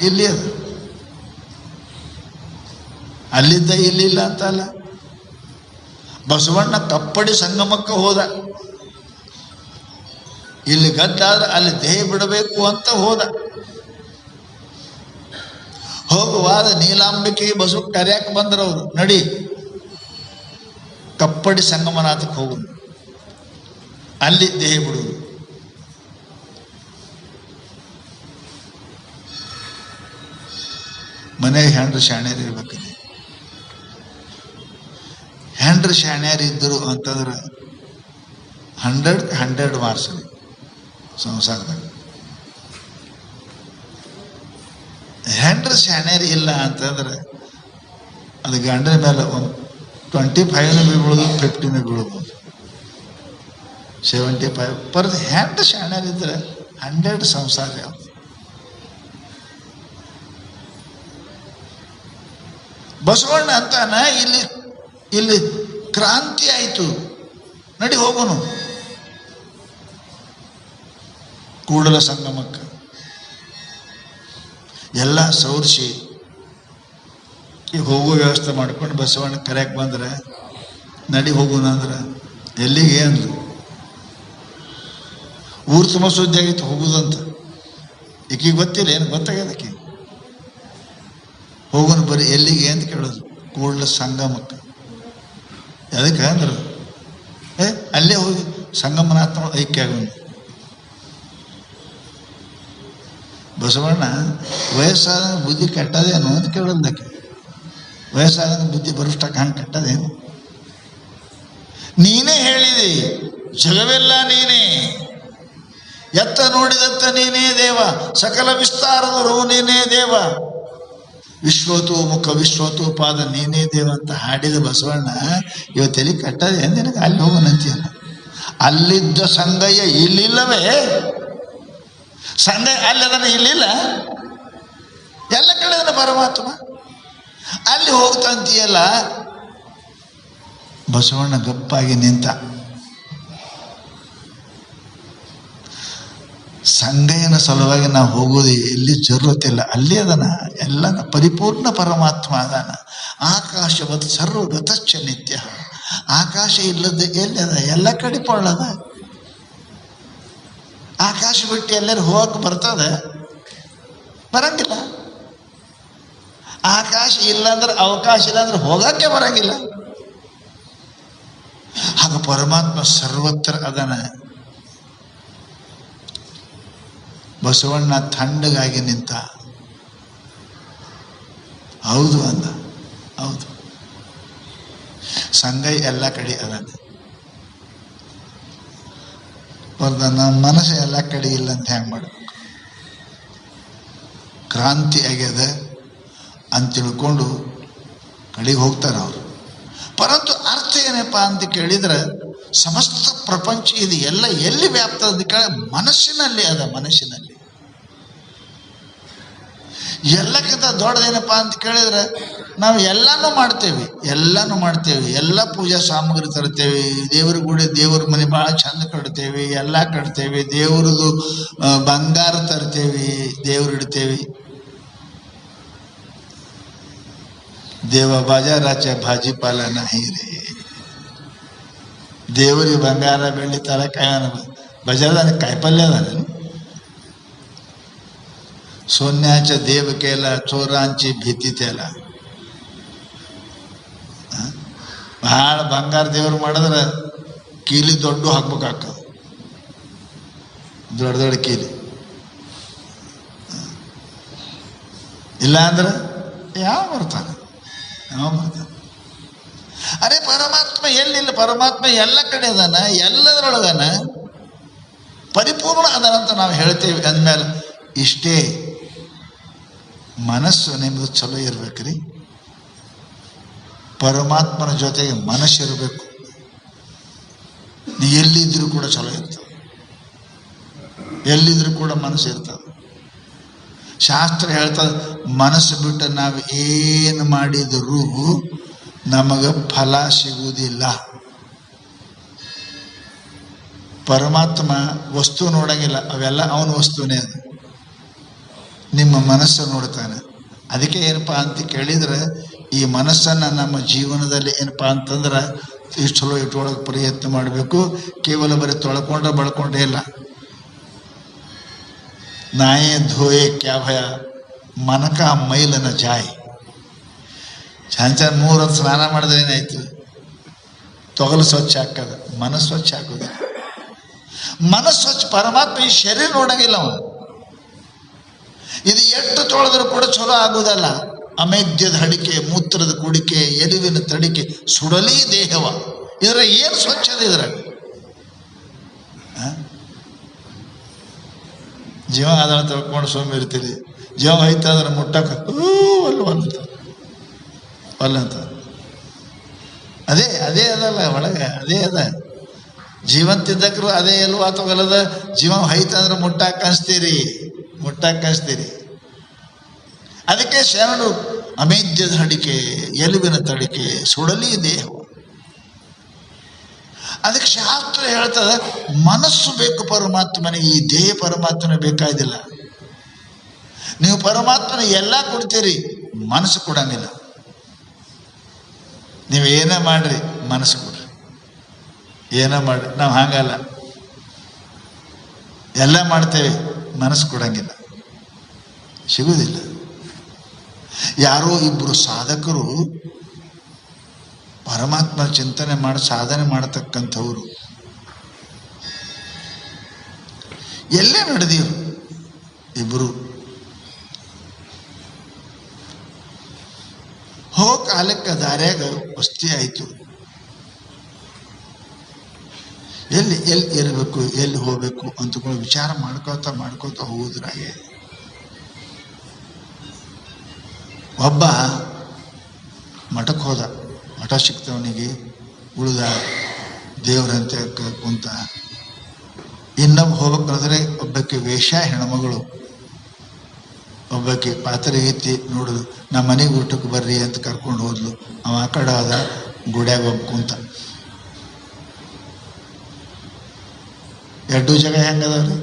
ಇಲ್ಲಿ ಅದ. ಅಲ್ಲಿದ್ದ ಇಲ್ಲಿಲ್ಲ ಅಂತ ಅಲ್ಲ. ಬಸವಣ್ಣ ಕಪ್ಪಡಿ ಸಂಗಮಕ್ಕೆ ಹೋದ, ಇಲ್ಲಿ ಗದ್ದಾದ್ರೆ ಅಲ್ಲಿ ದೇಹ ಬಿಡಬೇಕು ಅಂತ ಹೋದ. ಹೋಗುವಾದ ನೀಲಾಂಬಿಕೆ ಬಸವ ಕರ್ಯಾಕ ಬಂದ್ರವ್ರು, ನಡಿ ಕಪ್ಪಡಿ ಸಂಗಮನಾಥಕ್ಕೆ ಹೋಗುದು, ಅಲ್ಲಿ ದೇಹ ಬಿಡುವುದು. ಮನೆಗೆ ಹೆಂಡ್ರು ಶಾಣ್ಯರು ಇರ್ಬೇಕಿದೆ. ಹೆಂಡ್ರು ಶಾಣ್ಯರು ಇದ್ದರು ಅಂತಂದ್ರೆ 100 ಮಾರ್ಕ್ಸ್ ಸಂಸಾರದಾಗ. ಹೆಂಡ್ರು ಶಾಣ್ಯರು ಇಲ್ಲ ಅಂತಂದ್ರೆ ಅದು ಗಂಡನ ಮೇಲೆ ಒಂದು 25 ಬೀಳ್ಬೋದು, 50 ಬೀಳ್ಬೋದು, 75. ಪರ್ದು ಹೆಂಡ್ರು ಶಾಣ್ಯರಿದ್ರೆ 100 ಸಂಸಾರ ಯಾವುದು? ಬಸವಣ್ಣ ಅಂತಾನ, ಇಲ್ಲಿ ಕ್ರಾಂತಿ ಆಯಿತು, ನಡಿ ಹೋಗೋನು ಕೂಡಲ ಸಂಗಮಕ್ಕೆ. ಎಲ್ಲ ಸವರಿಸಿ ಈಗ ಹೋಗೋ ವ್ಯವಸ್ಥೆ ಮಾಡ್ಕೊಂಡು ಬಸವಣ್ಣ ಕರೆಯಕ್ಕೆ ಬಂದ್ರೆ ನಡಿ ಹೋಗೋಣ ಅಂದ್ರೆ ಎಲ್ಲಿಗೆ ಅಂದ್ರು. ಊರು ತುಂಬ ಸುದ್ದಿ ಆಗಿತ್ತು ಹೋಗುದಂತ. ಈಕಿಗೆ ಗೊತ್ತಿಲ್ಲ, ಏನು ಗೊತ್ತಾಗ್ಯದ ಆಕಿ. ಹೋಗೋಣ ಬರೀ ಎಲ್ಲಿಗೆ ಅಂತ ಕೇಳೋದು. ಕೂಡಲ ಸಂಗಮಕ್ಕೆ. ಅದಕ್ಕೆ ಅಂದ್ರು ಅಲ್ಲೇ ಹೋಗಿ ಸಂಗಮನಾತ್ಮ ಐಕ್ಯ ಆಗೋಣ. ಬಸವಣ್ಣ ವಯಸ್ಸಾದ ಬುದ್ಧಿ ಕೆಟ್ಟದೇನು ಅಂತ ಕೇಳೋದಕ್ಕೆ. ವಯಸ್ಸಾದ ಬುದ್ಧಿ ಬರುಷ್ಟಕ್ಕೆ ಹಂಗೆ ಕೆಟ್ಟದೇನು? ನೀನೇ ಹೇಳಿದಿ ಜಗವೆಲ್ಲ ನೀನೇ, ಎತ್ತ ನೋಡಿದತ್ತ ನೀನೇ ದೇವ, ಸಕಲ ವಿಸ್ತಾರದರು ನೀನೇ ದೇವ, ವಿಶ್ವತೋ ಮುಖ ವಿಶ್ವತೋ ಪಾದ ನೀನೇ ದೇವ ಅಂತ ಹಾಡಿದ ಬಸವಣ್ಣ ಇವತ್ತೆಲ್ಲಿ ಕಟ್ಟದೆ ನಿನಗೆ. ಅಲ್ಲಿ ಹೋಗೋಣಂತೀಯಲ್ಲ. ಅಲ್ಲಿದ್ದ ಸಂಗಯ್ಯ ಇಲ್ಲಿಲ್ಲವೇ? ಸಂಗಯ್ಯ ಅಲ್ಲಿ ಅದನ್ನ ಇಲ್ಲಿಲ್ಲ, ಎಲ್ಲ ಕಡೆ ಅದನ್ನ ಪರಮಾತ್ಮ ಅಲ್ಲಿ ಹೋಗ್ತಂತೀಯಲ್ಲ. ಬಸವಣ್ಣ ಗಪ್ಪಾಗಿ ನಿಂತ. ಸಂಗಯ್ಯನ ಸಲುವಾಗಿ ನಾವು ಹೋಗೋದು ಎಲ್ಲಿ ಜರುರತಿಲ್ಲ. ಅಲ್ಲಿ ಅದನ ಎಲ್ಲ ಪರಿಪೂರ್ಣ ಪರಮಾತ್ಮ ಅದಾನ. ಆಕಾಶವತ್ ಸರ್ವಗತಶ್ಚ ನಿತ್ಯ. ಆಕಾಶ ಇಲ್ಲದ ಎಲ್ಲಿ ಅದ? ಎಲ್ಲ ಕಡೆ ಪೊಳ್ಳದ. ಆಕಾಶ ಬಿಟ್ಟು ಎಲ್ಲರೂ ಹೋಗಕ್ಕೆ ಬರ್ತದ? ಬರಂಗಿಲ್ಲ. ಆಕಾಶ ಇಲ್ಲ ಅಂದ್ರೆ ಅವಕಾಶ ಇಲ್ಲ ಅಂದ್ರೆ ಹೋಗಕ್ಕೆ ಬರಂಗಿಲ್ಲ. ಆಗ ಪರಮಾತ್ಮ ಸರ್ವತ್ರ ಅದನ. ಬಸವಣ್ಣ ಥಂಡಗಾಗಿ ನಿಂತ. ಹೌದು ಅಂದ. ಹೌದು, ಸಂಗಯ್ಯ ಎಲ್ಲ ಕಡೆ ಅದನ್ನ. ನಮ್ಮ ಮನಸ್ಸು ಎಲ್ಲ ಕಡೆ ಇಲ್ಲ ಅಂತ ಹೆಂಗೆ ಮಾಡಬೇಕು? ಕ್ರಾಂತಿ ಆಗ್ಯದ ಅಂತ ತಿಳ್ಕೊಂಡು ಕಡೆಗೆ ಹೋಗ್ತಾರೆ ಅವರು. ಪರಂತು ಅರ್ಥ ಏನಪ್ಪ ಅಂತ ಕೇಳಿದ್ರೆ ಸಮಸ್ತ ಪ್ರಪಂಚ ಇದು ಎಲ್ಲ ಎಲ್ಲಿ ವ್ಯಾಪ್ತ ಅಂತ ಕೇಳಿ ಮನಸ್ಸಿನಲ್ಲಿ ಅದ. ಮನಸ್ಸಿನಲ್ಲಿ ಎಲ್ಲಕ್ಕಿಂತ ದೊಡ್ಡದೇನಪ್ಪ ಅಂತ ಕೇಳಿದ್ರೆ ನಾವು ಎಲ್ಲಾನು ಮಾಡ್ತೇವೆ. ಎಲ್ಲ ಪೂಜಾ ಸಾಮಗ್ರಿ ತರ್ತೇವೆ. ದೇವ್ರ ಗುಡಿ ದೇವ್ರ ಮನೆ ಭಾಳ ಚಂದ ಕಟ್ತೇವೆ, ಎಲ್ಲ ಕಟ್ತೇವೆ. ದೇವ್ರದ್ದು ಬಂಗಾರ ತರ್ತೇವೆ, ದೇವ್ರು ಇಡ್ತೇವೆ. ದೇವ ಬಾಜಾರಾಚೆ ಭಾಜಿಪಾಲ ನಾಹಿ ರೇ. ದೇವರಿಗೆ ಬಂಗಾರ ಬೆಳ್ಳಿ ತರಕಾಯಿ ಬಜಾರದಾಗ ಕಾಯಿಪಲ್ಯ ಅದ. सोन्याच्या देव केला, चोरांची भीती त्याला. ಭಾಳ ಬಂಗಾರ ದೇವ್ರು ಮಾಡಿದ್ರೆ ಕೀಲಿ ದೊಡ್ಡ ಹಾಕ್ಬೇಕಾಗ್ತದೆ. ದೊಡ್ಡ ದೊಡ್ಡ ಕೀಲಿ ಇಲ್ಲ ಅಂದ್ರೆ ಯಾವ ಬರ್ತಾನೆ? ಅರೆ ಪರಮಾತ್ಮ ಎಲ್ಲಿಲ್ಲ? ಪರಮಾತ್ಮ ಎಲ್ಲ ಕಡೆ ಅದಾನ, ಎಲ್ಲದರೊಳಗನ ಪರಿಪೂರ್ಣ ಅದಾನಂತ ನಾವು ಹೇಳ್ತೇವೆ. ಅಂದಮೇಲೆ ಇಷ್ಟೇ ಮನಸ್ಸು ನಿಮ್ಮದು ಚಲೋ ಇರ್ಬೇಕ್ರಿ. ಪರಮಾತ್ಮನ ಜೊತೆಗೆ ಮನಸ್ಸು ಇರಬೇಕು. ನೀ ಎಲ್ಲಿದ್ರೂ ಕೂಡ ಚಲೋ ಇರ್ತದೆ, ಎಲ್ಲಿದ್ರೂ ಕೂಡ ಮನಸ್ಸು ಇರ್ತದೆ. ಶಾಸ್ತ್ರ ಹೇಳ್ತದೆ, ಮನಸ್ಸು ಬಿಟ್ಟು ನಾವು ಏನು ಮಾಡಿದರೂ ನಮಗೆ ಫಲ ಸಿಗುವುದಿಲ್ಲ. ಪರಮಾತ್ಮ ವಸ್ತು ನೋಡಂಗಿಲ್ಲ, ಅವೆಲ್ಲ ಅವನ ವಸ್ತುನೇ. ಅದು ನಿಮ್ಮ ಮನಸ್ಸು ನೋಡ್ತಾನೆ. ಅದಕ್ಕೆ ಏನಪ್ಪಾ ಅಂತ ಕೇಳಿದ್ರೆ ಈ ಮನಸ್ಸನ್ನು ನಮ್ಮ ಜೀವನದಲ್ಲಿ ಏನಪ್ಪಾ ಅಂತಂದ್ರೆ ಇಷ್ಟು ಚಲೋ ಇಟ್ಕೊಳ್ಳೋಕೆ ಪ್ರಯತ್ನ ಮಾಡಬೇಕು. ಕೇವಲ ಬರೀ ತೊಳ್ಕೊಂಡ್ರೆ ಬಳ್ಕೊಂಡೇ ಇಲ್ಲ. ನಾಯೇ ಧೋಯೆ ಕ್ಯಾ ಭಯ ಮನಕ ಮೈಲನ ಜಾಯ್. ಚಂದ 3 ಹೊತ್ತು ಸ್ನಾನ ಮಾಡಿದ್ರೆ ಏನಾಯ್ತು? ತೊಗಲು ಸ್ವಚ್ಛ ಹಾಕೋದು, ಮನಸ್ಸು ಸ್ವಚ್ಛ ಹಾಕೋದು. ಮನಸ್ಸು ಸ್ವಚ್ಛ. ಪರಮಾತ್ಮ ಈ ಶರೀರ ನೋಡಂಗಿಲ್ಲ ಅವನು. ಇದು ಎಷ್ಟು ತೊಳೆದ್ರೂ ಕೂಡ ಚಲೋ ಆಗುವುದಲ್ಲ. ಅಮೇಧ್ಯದ ಹಡಿಕೆ, ಮೂತ್ರದ ಕುಡಿಕೆ, ಎಲುವಿನ ತಡಿಕೆ, ಸುಡಲಿ ದೇಹವ. ಇದರ ಏನು ಸ್ವಚ್ಛದ? ಇದ್ರ ಜೀವ ಆಧಾರ ತಳ್ಕೊಂಡು ಸೋಮಿ ಇರ್ತೀರಿ. ಜೀವ ಹೋಯ್ತಾ ಅಂದ್ರೆ ಮುಟ್ಟಕ್ಕೆ ಒಲ್ಲಂತ ಅದೇ ಅದಲ್ಲ ಒಳಗೆ ಅದೇ ಅದ. ಜೀವಂತಿದ್ದಕ್ರು ಅದೇ ಎಲ್ಲೂ ಅಥವಾ ಜೀವ ಹೋಯ್ತಾ ಅಂದ್ರೆ ಮುಟ್ಟಾಕ ಅನಿಸ್ತೀರಿ. ಅದಕ್ಕೆ ಶರಣರು ಅಮೇಧ್ಯದ ಹಡಿಕೆ, ಎಲುವಿನ ತಡಿಕೆ, ಸುಡಲಿ ದೇಹ. ಅದಕ್ಕೆ ಶಾಸ್ತ್ರ ಹೇಳ್ತದೆ ಮನಸ್ಸು ಬೇಕು ಪರಮಾತ್ಮನಿಗೆ. ಈ ದೇಹ ಪರಮಾತ್ಮನ ಬೇಕಾದಿಲ್ಲ. ನೀವು ಪರಮಾತ್ಮನ ಎಲ್ಲ ಕೊಡ್ತೀರಿ, ಮನಸ್ಸು ಕೊಡಂಗಿಲ್ಲ. ನೀವು ಏನೇ ಮಾಡ್ರಿ ಮನಸ್ಸು ಕೊಡ್ರಿ, ಏನೋ ಮಾಡ್ರಿ. ನಾವು ಹಾಗಲ್ಲ, ಎಲ್ಲ ಮಾಡ್ತೇವೆ, ಮನಸ್ಸು ಕೊಡಂಗಿಲ್ಲ, ಸಿಗುವುದಿಲ್ಲ. ಯಾರೋ ಇಬ್ಬರು ಸಾಧಕರು ಪರಮಾತ್ಮ ಚಿಂತನೆ ಮಾಡಿ ಸಾಧನೆ ಮಾಡತಕ್ಕಂಥವ್ರು ಎಲ್ಲೇ ನಡೆದೀವ್ರು. ಇಬ್ಬರು ಹೋಗ ಕಾಲಕ್ಕೆ ದಾರ್ಯಾಗ ವಸ್ತಿ ಆಯಿತು. ಎಲ್ಲಿ ಇರಬೇಕು, ಎಲ್ಲಿ ಹೋಗ್ಬೇಕು ಅಂತಕೊಂಡು ವಿಚಾರ ಮಾಡ್ಕೋತ ಹೋದ್ರಾಗೆ ಒಬ್ಬ ಮಠಕ್ಕೆ ಹೋದ. ಮಠ ಸಿಕ್ತವನಿಗೆ ಉಳಿದ ದೇವರಂತೆ ಕುಂತ. ಇನ್ನೊಬ್ಬ ಹೋಗ್ಬೇಕಾದ್ರೆ ಒಬ್ಬಕ್ಕೆ ವೇಷ ಹೆಣ್ಮಗಳು, ಒಬ್ಬಕ್ಕೆ ಪಾತ್ರೆಗೀತಿ ನೋಡುದು, ನಮ್ಮ ಮನೆಗೆ ಊಟಕ್ಕೆ ಬರ್ರಿ ಅಂತ ಕರ್ಕೊಂಡು ಹೋದ್ಲು. ಅವ ಆ ಕಡೆ ಆದ, ಗುಡ್ಯಾಗ ಒಬ್ಬ ಕುಂತ. ಎರಡು ಜಾಗ ಹೆಂಗದವ್ರಿ,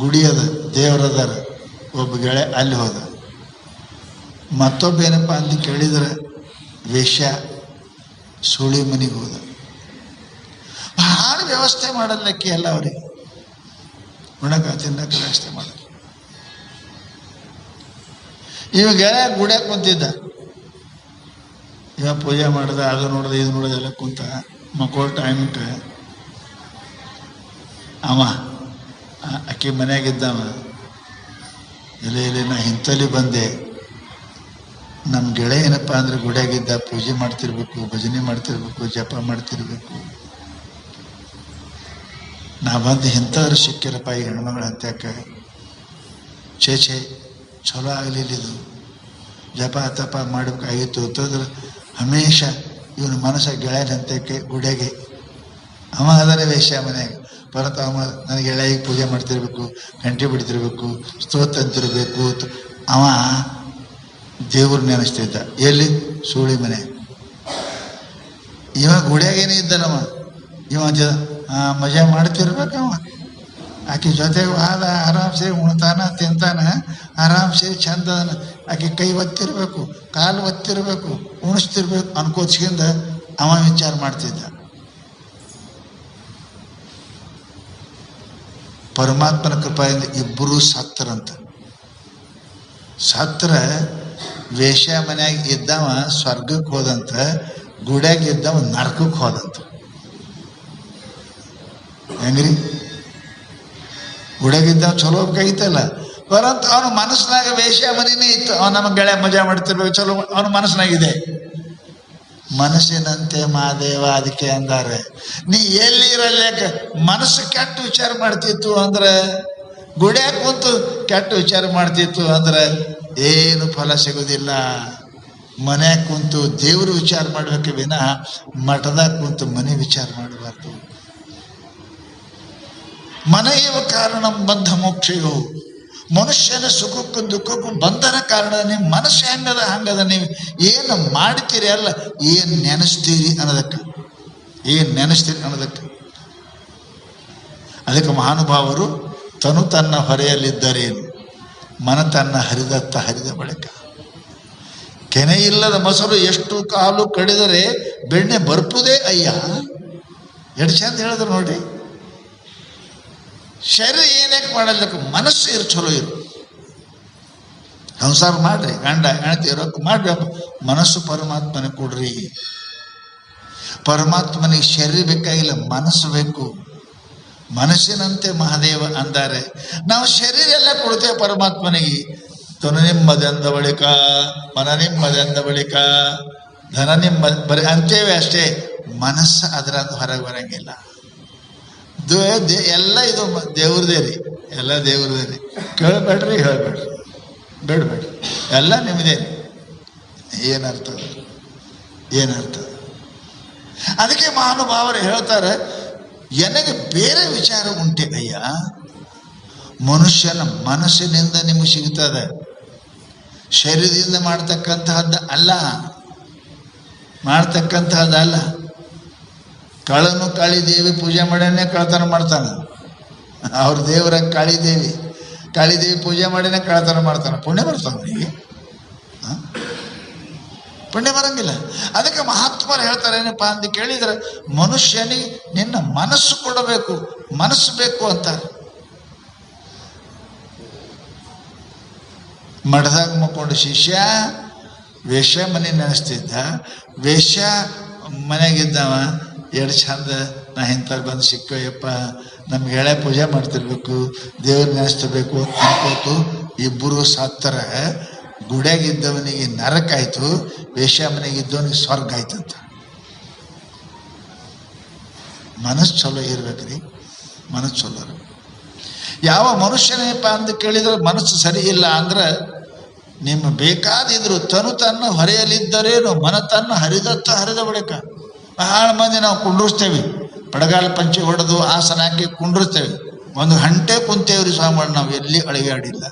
ಗುಡಿ ಅದ, ದೇವರದಾರ. ಒಬ್ಬ ಗೆಳೆ ಅಲ್ಲಿ ಹೋದ. ಮತ್ತೊಬ್ಬ ಏನಪ್ಪ ಅಂತ ಕೇಳಿದ್ರೆ ವೇಷ ಸುಳಿ ಮನೆಗೆ ಹೋದ. ಭಾಳ ವ್ಯವಸ್ಥೆ ಮಾಡಲ್ಲಕ್ಕೆ ಎಲ್ಲ ಅವ್ರಿಗೆ, ಉಣಕ ತಿನ್ನಕ ವ್ಯವಸ್ಥೆ ಮಾಡಲ್ಲ. ಇವ ಗೆಳೆಯ ಗುಡ್ಯಾಗ ಕುಂತಿದ್ದ. ಇವ ಪೂಜೆ ಮಾಡ್ದ, ಅದು ನೋಡ್ದ, ಇದು ನೋಡ್ದ, ಎಲ್ಲ ಕುಂತ. ಮಕ್ಕಳ ಟೈಮ್ಗೆ ಅವ ಅಕ್ಕಿ ಮನೆಯಾಗಿದ್ದವ, ಇಲ್ಲ ನಾ ಇಂಥಲ್ಲಿ ಬಂದೆ. ನಮ್ಮ ಗೆಳೆಯ ಏನಪ್ಪ ಅಂದ್ರೆ ಗುಡಿಯಾಗಿದ್ದ, ಪೂಜೆ ಮಾಡ್ತಿರ್ಬೇಕು, ಭಜನೆ ಮಾಡ್ತಿರ್ಬೇಕು, ಜಪ ಮಾಡ್ತಿರ್ಬೇಕು. ನಾ ಬಂದು ಇಂಥವ್ರು ಸಿಕ್ಕಿರಪ್ಪ ಈ ಹೆಣ್ಮಗಳ ಹತ್ಯಾಕ. ಛೇ ಚಲೋ ಆಗಲಿಲ್ಲ ಇದು, ಜಪ ತಪ ಮಾಡಬೇಕಾಗಿತ್ತು ಅಂತಂದ್ರೆ ಹಮೇಶ ಇವನು ಮನಸ್ಸ ಗೆಳೆಯನ ಹತ್ಯಕ್ಕೆ ಗುಡಿಯಾಗೆ. ಅವ ಅದರ ವೇಷ ಮನೆಯಾಗ. ಪರತ ಅವ ನನಗೆ ಗೆಳೆಯಿಗೆ ಪೂಜೆ ಮಾಡ್ತಿರ್ಬೇಕು, ಗಂಟೆ ಬಿಡ್ತಿರ್ಬೇಕು, ಸ್ತೋತ್ರ ಅಂತಿರ್ಬೇಕು. ಅವ ದೇವ್ರು ನೆನೆಸ್ತಿದ್ದ ಎಲ್ಲಿ, ಸೂಳಿ ಮನೆ. ಇವ ಗುಡಿಯಾಗೇನೇ ಇದ್ದನವ. ಇವ ಮಜಾ ಮಾಡ್ತಿರ್ಬೇಕವ. ಆಕೆ ಜೊತೆಗೆ ಆದ ಆರಾಮ್ಸೆ ಉಣ್ತಾನ ತಿಂತಾನ, ಆರಾಮ್ಸೆ ಚಂದ. ಆಕೆ ಕೈ ಒತ್ತಿರ್ಬೇಕು, ಕಾಲು ಒತ್ತಿರ್ಬೇಕು, ಉಣಿಸ್ತಿರ್ಬೇಕು ಅನ್ಕೋಚ್ಕಿಂದ ಅವ ವಿಚಾರ ಮಾಡ್ತಿದ್ದ. ಪರಮಾತ್ಮನ ಕೃಪೆಯಿಂದ ಇಬ್ಬರೂ ಸತ್ತರಂತ. ಸತ್ರ ವೇಷ ಮನ್ಯಾಗ ಇದ್ದವ ಸ್ವರ್ಗಕ್ಕೆ ಹೋದಂತ, ಗುಡ್ಯಾಗ ಇದ್ದವ ನರಕಕ್ಕೆ ಹೋದಂತ. ಹೆಂಗ್ರಿ, ಗುಡ್ಯಾಗಿದ್ದವ ಚಲೋ ಬೇಕಾಗಿತ್ತಲ್ಲ, ಬರಂತ ಅವನ ಮನಸ್ಸಿನಾಗ ವೇಷ ಮನೆನೇ ಇತ್ತು. ಅವನ ನಮ್ಮ ಗೆಳೆಯ ಮಜಾ ಮಾಡ್ತಿರ್ಬೇಕು, ಚಲೋ ಅವನ ಮನಸ್ಸಿನಾಗಿದೆ. ಮನಸ್ಸಿನಂತೆ ಮಹಾದೇವ, ಅದಕ್ಕೆ ಅಂದಾರೆ ನೀ ಎಲ್ಲಿರಲ್ಯಾಕ ಮನಸ್ಸು ಕೆಟ್ಟ ವಿಚಾರ ಮಾಡ್ತಿತ್ತು ಅಂದ್ರೆ, ಗುಡ್ಯಾಗ ಕುಂತು ಕೆಟ್ಟ ವಿಚಾರ ಮಾಡ್ತಿತ್ತು ಅಂದ್ರೆ ಏನು ಫಲ ಸಿಗೋದಿಲ್ಲ. ಮನ್ಯಾಗ ಕುಂತು ದೇವ್ರ ವಿಚಾರ ಮಾಡ್ಬೇಕು ವಿನಃ ಮಠದಾಗ ಕುಂತು ಮನೆ ವಿಚಾರ ಮಾಡಬಾರ್ದು. ಮನೆಯವ ಕಾರಣ ಬಂಧ ಮೋಕ್ಷಯೋ, ಮನುಷ್ಯನ ಸುಖಕ್ಕೂ ದುಃಖಕ್ಕೂ ಬಂಧನ ಕಾರಣ. ನಿಮ್ಮ ಮನಸ್ಸು ಹೆಂಗದ ಹಂಗದ. ನೀವು ಏನು ಮಾಡ್ತೀರಿ ಅಲ್ಲ, ಏನು ನೆನೆಸ್ತೀರಿ ಅನ್ನೋದಕ್ಕೆ, ಏನು ನೆನೆಸ್ತೀರಿ ಅನ್ನೋದಕ್ಕೆ. ಅದಕ್ಕೆ ಮಹಾನುಭಾವರು ತನು ತನ್ನ ಹೊರೆಯಲ್ಲಿದ್ದರೇನು, ಮನ ತನ್ನ ಹರಿದತ್ತ ಹರಿದ ಬಳಿಕ. ಕೆನೆ ಇಲ್ಲದ ಮೊಸರು ಎಷ್ಟು ಕಾಲು ಕಡಿದರೆ ಬೆಣ್ಣೆ ಬರ್ಪುದೇ ಅಯ್ಯ. ಎಷ್ಟು ಚಂದ ಹೇಳಿದ್ರು ನೋಡಿ. ಶರೀರ ಏನಕ್ಕೆ ಮಾಡಲಿಕ್ಕೆ, ಮನಸ್ಸು ಇರು, ಚಲೋ ಇರು. ಸಂಸಾರ ಮಾಡ್ರಿ, ಗಂಡ ಹೆಂಡತಿ ಇರೋಕೆ ಮಾಡ್ಬೇಕು, ಮನಸ್ಸು ಪರಮಾತ್ಮನಿಗೆ ಕೊಡ್ರಿ. ಪರಮಾತ್ಮನಿಗೆ ಶರೀರ ಬೇಕಾಗಿಲ್ಲ, ಮನಸ್ಸು ಬೇಕು. ಮನಸ್ಸಿನಂತೆ ಮಹಾದೇವ ಅಂತಾರೆ. ನಾವು ಶರೀರ ಎಲ್ಲ ಕೊಡ್ತೇವೆ ಪರಮಾತ್ಮನಿಗೆ. ತನು ನಿಮ್ಮದೆಂದ ಬಳಿಕ, ಮನ ನಿಮ್ಮದೆಂದ ಬಳಿಕ, ಧನ ನಿಮ್ಮ ಬರೀ ಅಂತೇವೆ ಅಷ್ಟೇ. ಮನಸ್ಸು ಅದರ ಹೊರಗೆ ಬರಂಗಿಲ್ಲ. ಎಲ್ಲ ಇದು ದೇವ್ರದೇ ರೀ, ಎಲ್ಲ ದೇವ್ರದೇ ರೀ. ಕೇಳಬೇಡ್ರಿ, ಹೇಳ್ಬೇಡ್ರಿ, ಬೇಡಬೇಡ್ರಿ, ಎಲ್ಲ ನಿಮ್ಮದೇ. ಏನರ್ಥ, ಏನರ್ಥ? ಅದಕ್ಕೆ ಮಹಾನುಭಾವರು ಹೇಳ್ತಾರೆ, ನನಗೆ ಬೇರೆ ವಿಚಾರ ಉಂಟೆ ಅಯ್ಯ. ಮನುಷ್ಯನ ಮನಸ್ಸಿನಿಂದ ನಿಮಗೆ ಸಿಗ್ತದೆ, ಶರೀರದಿಂದ ಮಾಡ್ತಕ್ಕಂತಹದ್ದು ಅಲ್ಲ, ಮಾಡ್ತಕ್ಕಂತಹದ್ದಲ್ಲ. ಕಳ್ಳನು ಕಾಳಿದೇವಿ ಪೂಜೆ ಮಾಡ್ಯಾನೆ ಕಳ್ಳತನ ಮಾಡ್ತಾನೆ. ಅವ್ರ ದೇವರ ಕಾಳಿದೇವಿ. ಕಾಳಿದೇವಿ ಪೂಜೆ ಮಾಡಿನೇ ಕಳ್ಳತನ ಮಾಡ್ತಾನೆ, ಪುಣ್ಯ ಬರ್ತಾವ ಅವನಿಗೆ? ಪುಣ್ಯ ಬರಂಗಿಲ್ಲ. ಅದಕ್ಕೆ ಮಹಾತ್ಮರು ಹೇಳ್ತಾರೆ ಏನಪ್ಪ ಅಂತ ಕೇಳಿದ್ರೆ, ಮನುಷ್ಯನಿಗೆ ನಿನ್ನ ಮನಸ್ಸು ಕೊಡಬೇಕು, ಮನಸ್ಸು ಬೇಕು ಅಂತಾರೆ. ಮಠದಾಗ ಮಕ್ಕೊಂಡು ಶಿಷ್ಯ ವೇಶ್ಯ ಮನೆ ನೆನೆಸ್ತಿದ್ದ. ವೇಶ್ಯ ಮನೆಗಿದ್ದವ ಎರಡು ಚಂದ ನಾ ಇಂಥವ್ರು ಬಂದು ಸಿಕ್ಕಯ್ಯಪ್ಪ, ನಮ್ಗೆ ಹೇಳೆ ಪೂಜೆ ಮಾಡ್ತಿರ್ಬೇಕು, ದೇವ್ರ ನೆನೆಸ್ತಿರ್ಬೇಕು ಅನ್ಕೋತು ಇಬ್ಬರು ಸತ್ತರ ಗುಡಿಯಾಗಿದ್ದವನಿಗೆ ನರಕ ಆಯ್ತು, ವೇಶ್ಯ ಮನೆಗಿದ್ದವನಿಗೆ ಸ್ವರ್ಗ ಆಯ್ತಂತ. ಮನಸ್ಸು ಚಲೋ ಇರ್ಬೇಕ್ರಿ, ಮನಸ್ಸು ಚಲೋ. ಯಾವ ಮನುಷ್ಯನೇಪ್ಪ ಅಂತ ಕೇಳಿದ್ರೆ ಮನಸ್ಸು ಸರಿ ಇಲ್ಲ ಅಂದ್ರೆ, ನಿಮ್ಮ ಬೇಕಾದಿದ್ರು ತನು ತನ್ನ ಹೊರೆಯಲಿದ್ದರೇನು ಮನ ತನ್ನ ಹರಿದತ್ತ ಹರಿದ ಬಳಿಕ. ಬಹಳ ಮಂದಿ ನಾವು ಕುಂಡ್ರಿಸ್ತೇವೆ, ಬಡಗಾಲ ಪಂಚೆ ಹೊಡೆದು ಆಸನ ಹಾಕಿ ಕುಂಡ್ರಿಸ್ತೇವೆ, ಒಂದು ಗಂಟೆ ಕುಂತೇವ್ರಿ ಸ್ವಾಮಿ, ನಾವು ಎಲ್ಲಿ ಅಳಿಗಾಡಿಲ್ಲ.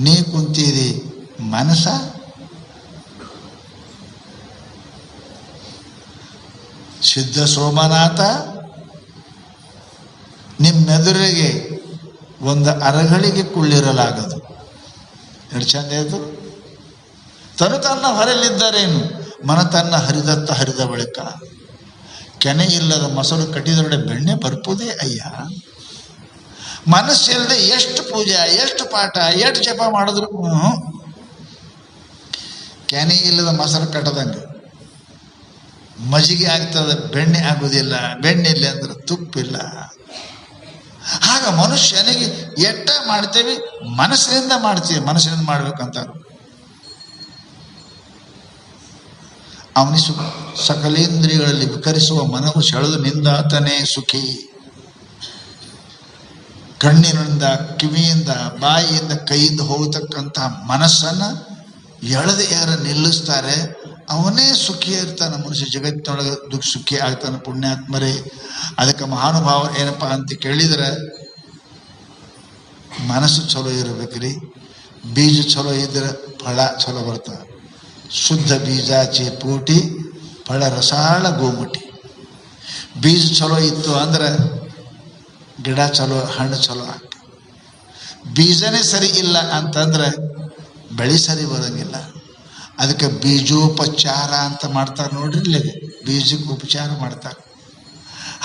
ನೀ ಕುಂತೀರಿ ಮನಸ್ಸ ಸಿದ್ಧ ಸೋಮನಾಥ ನಿಮ್ಮೆದುರಿಗೆ ಒಂದು ಅರಗಳಿಗೆ ಕುಳ್ಳಿರಲಾಗದು. ಎಷ್ಟು ಚಂದ ಆಯ್ತು. ತನು ತನ್ನ ಹೊರಲಿದ್ದರೇನು ಮನ ತನ್ನ ಹರಿದತ್ತ ಹರಿದ ಬಳಿಕ. ಕೆನೆ ಇಲ್ಲದ ಮೊಸರು ಕಟ್ಟಿದೊಡೆ ಬೆಣ್ಣೆ ಬರ್ಪುದೇ ಅಯ್ಯ. ಮನಸ್ಸಿಲ್ಲದೆ ಎಷ್ಟು ಪೂಜೆ, ಎಷ್ಟು ಪಾಠ, ಎಷ್ಟು ಜಪ ಮಾಡಿದ್ರು ಕೆನೆ ಇಲ್ಲದ ಮೊಸರು ಕಟ್ಟದಂಗೆ ಮಜ್ಜಿಗೆ ಆಗ್ತದೆ, ಬೆಣ್ಣೆ ಆಗುವುದಿಲ್ಲ. ಬೆಣ್ಣೆ ಇಲ್ಲ ಅಂದ್ರೆ ತುಪ್ಪಿಲ್ಲ. ಆಗ ಮನುಷ್ಯನಿಗೆ ಎಟ್ಟ ಮಾಡ್ತೇವೆ, ಮನಸ್ಸಿನಿಂದ ಮಾಡ್ತೀವಿ, ಮನಸ್ಸಿನಿಂದ ಮಾಡ್ಬೇಕಂತ. ಅವನಿಸು ಸಕಲೇಂದ್ರಿಯಗಳಲ್ಲಿ ವಿಕರಿಸುವ ಮನವು ಸೆಳೆದು ನಿಂದಾತನೇ ಸುಖಿ. ಕಣ್ಣಿನಿಂದ, ಕಿವಿಯಿಂದ, ಬಾಯಿಯಿಂದ, ಕೈಯಿಂದ ಹೋಗತಕ್ಕಂತಹ ಮನಸ್ಸನ್ನು ಎಳೆದು ಯಾರು ನಿಲ್ಲಿಸ್ತಾರೆ ಅವನೇ ಸುಖಿ ಇರ್ತಾನೆ. ಮನುಷ್ಯ ಜಗತ್ತಿನೊಳಗೆ ಸುಖಿ ಆಗ್ತಾನೆ, ಪುಣ್ಯಾತ್ಮರೇ. ಅದಕ್ಕೆ ಮಹಾನುಭಾವ ಏನಪ್ಪ ಅಂತ ಕೇಳಿದ್ರೆ, ಮನಸ್ಸು ಚಲೋ ಇರಬೇಕ್ರಿ. ಬೀಜ ಚಲೋ ಇದ್ರೆ ಫಳ ಚಲೋ ಬರ್ತದೆ. ಶುದ್ಧ ಬೀಜಾಚೆ ಪೂಟಿ ಫಳ ರಸಾಳ ಗೋಮುಟಿ. ಬೀಜ ಚಲೋ ಇತ್ತು ಅಂದ್ರೆ ಗಿಡ ಚಲೋ, ಹಣ್ಣು ಚಲೋ ಆಗ್ತದೆ. ಬೀಜನೇ ಸರಿ ಇಲ್ಲ ಅಂತಂದ್ರೆ ಬೆಳೆ ಸರಿ ಬರೋಂಗಿಲ್ಲ. ಅದಕ್ಕೆ ಬೀಜೋಪಚಾರ ಅಂತ ಮಾಡ್ತಾರೆ ನೋಡ್ರಿ, ಇಲ್ಲಿ ಬೀಜಕ್ಕೆ ಉಪಚಾರ ಮಾಡ್ತಾರೆ.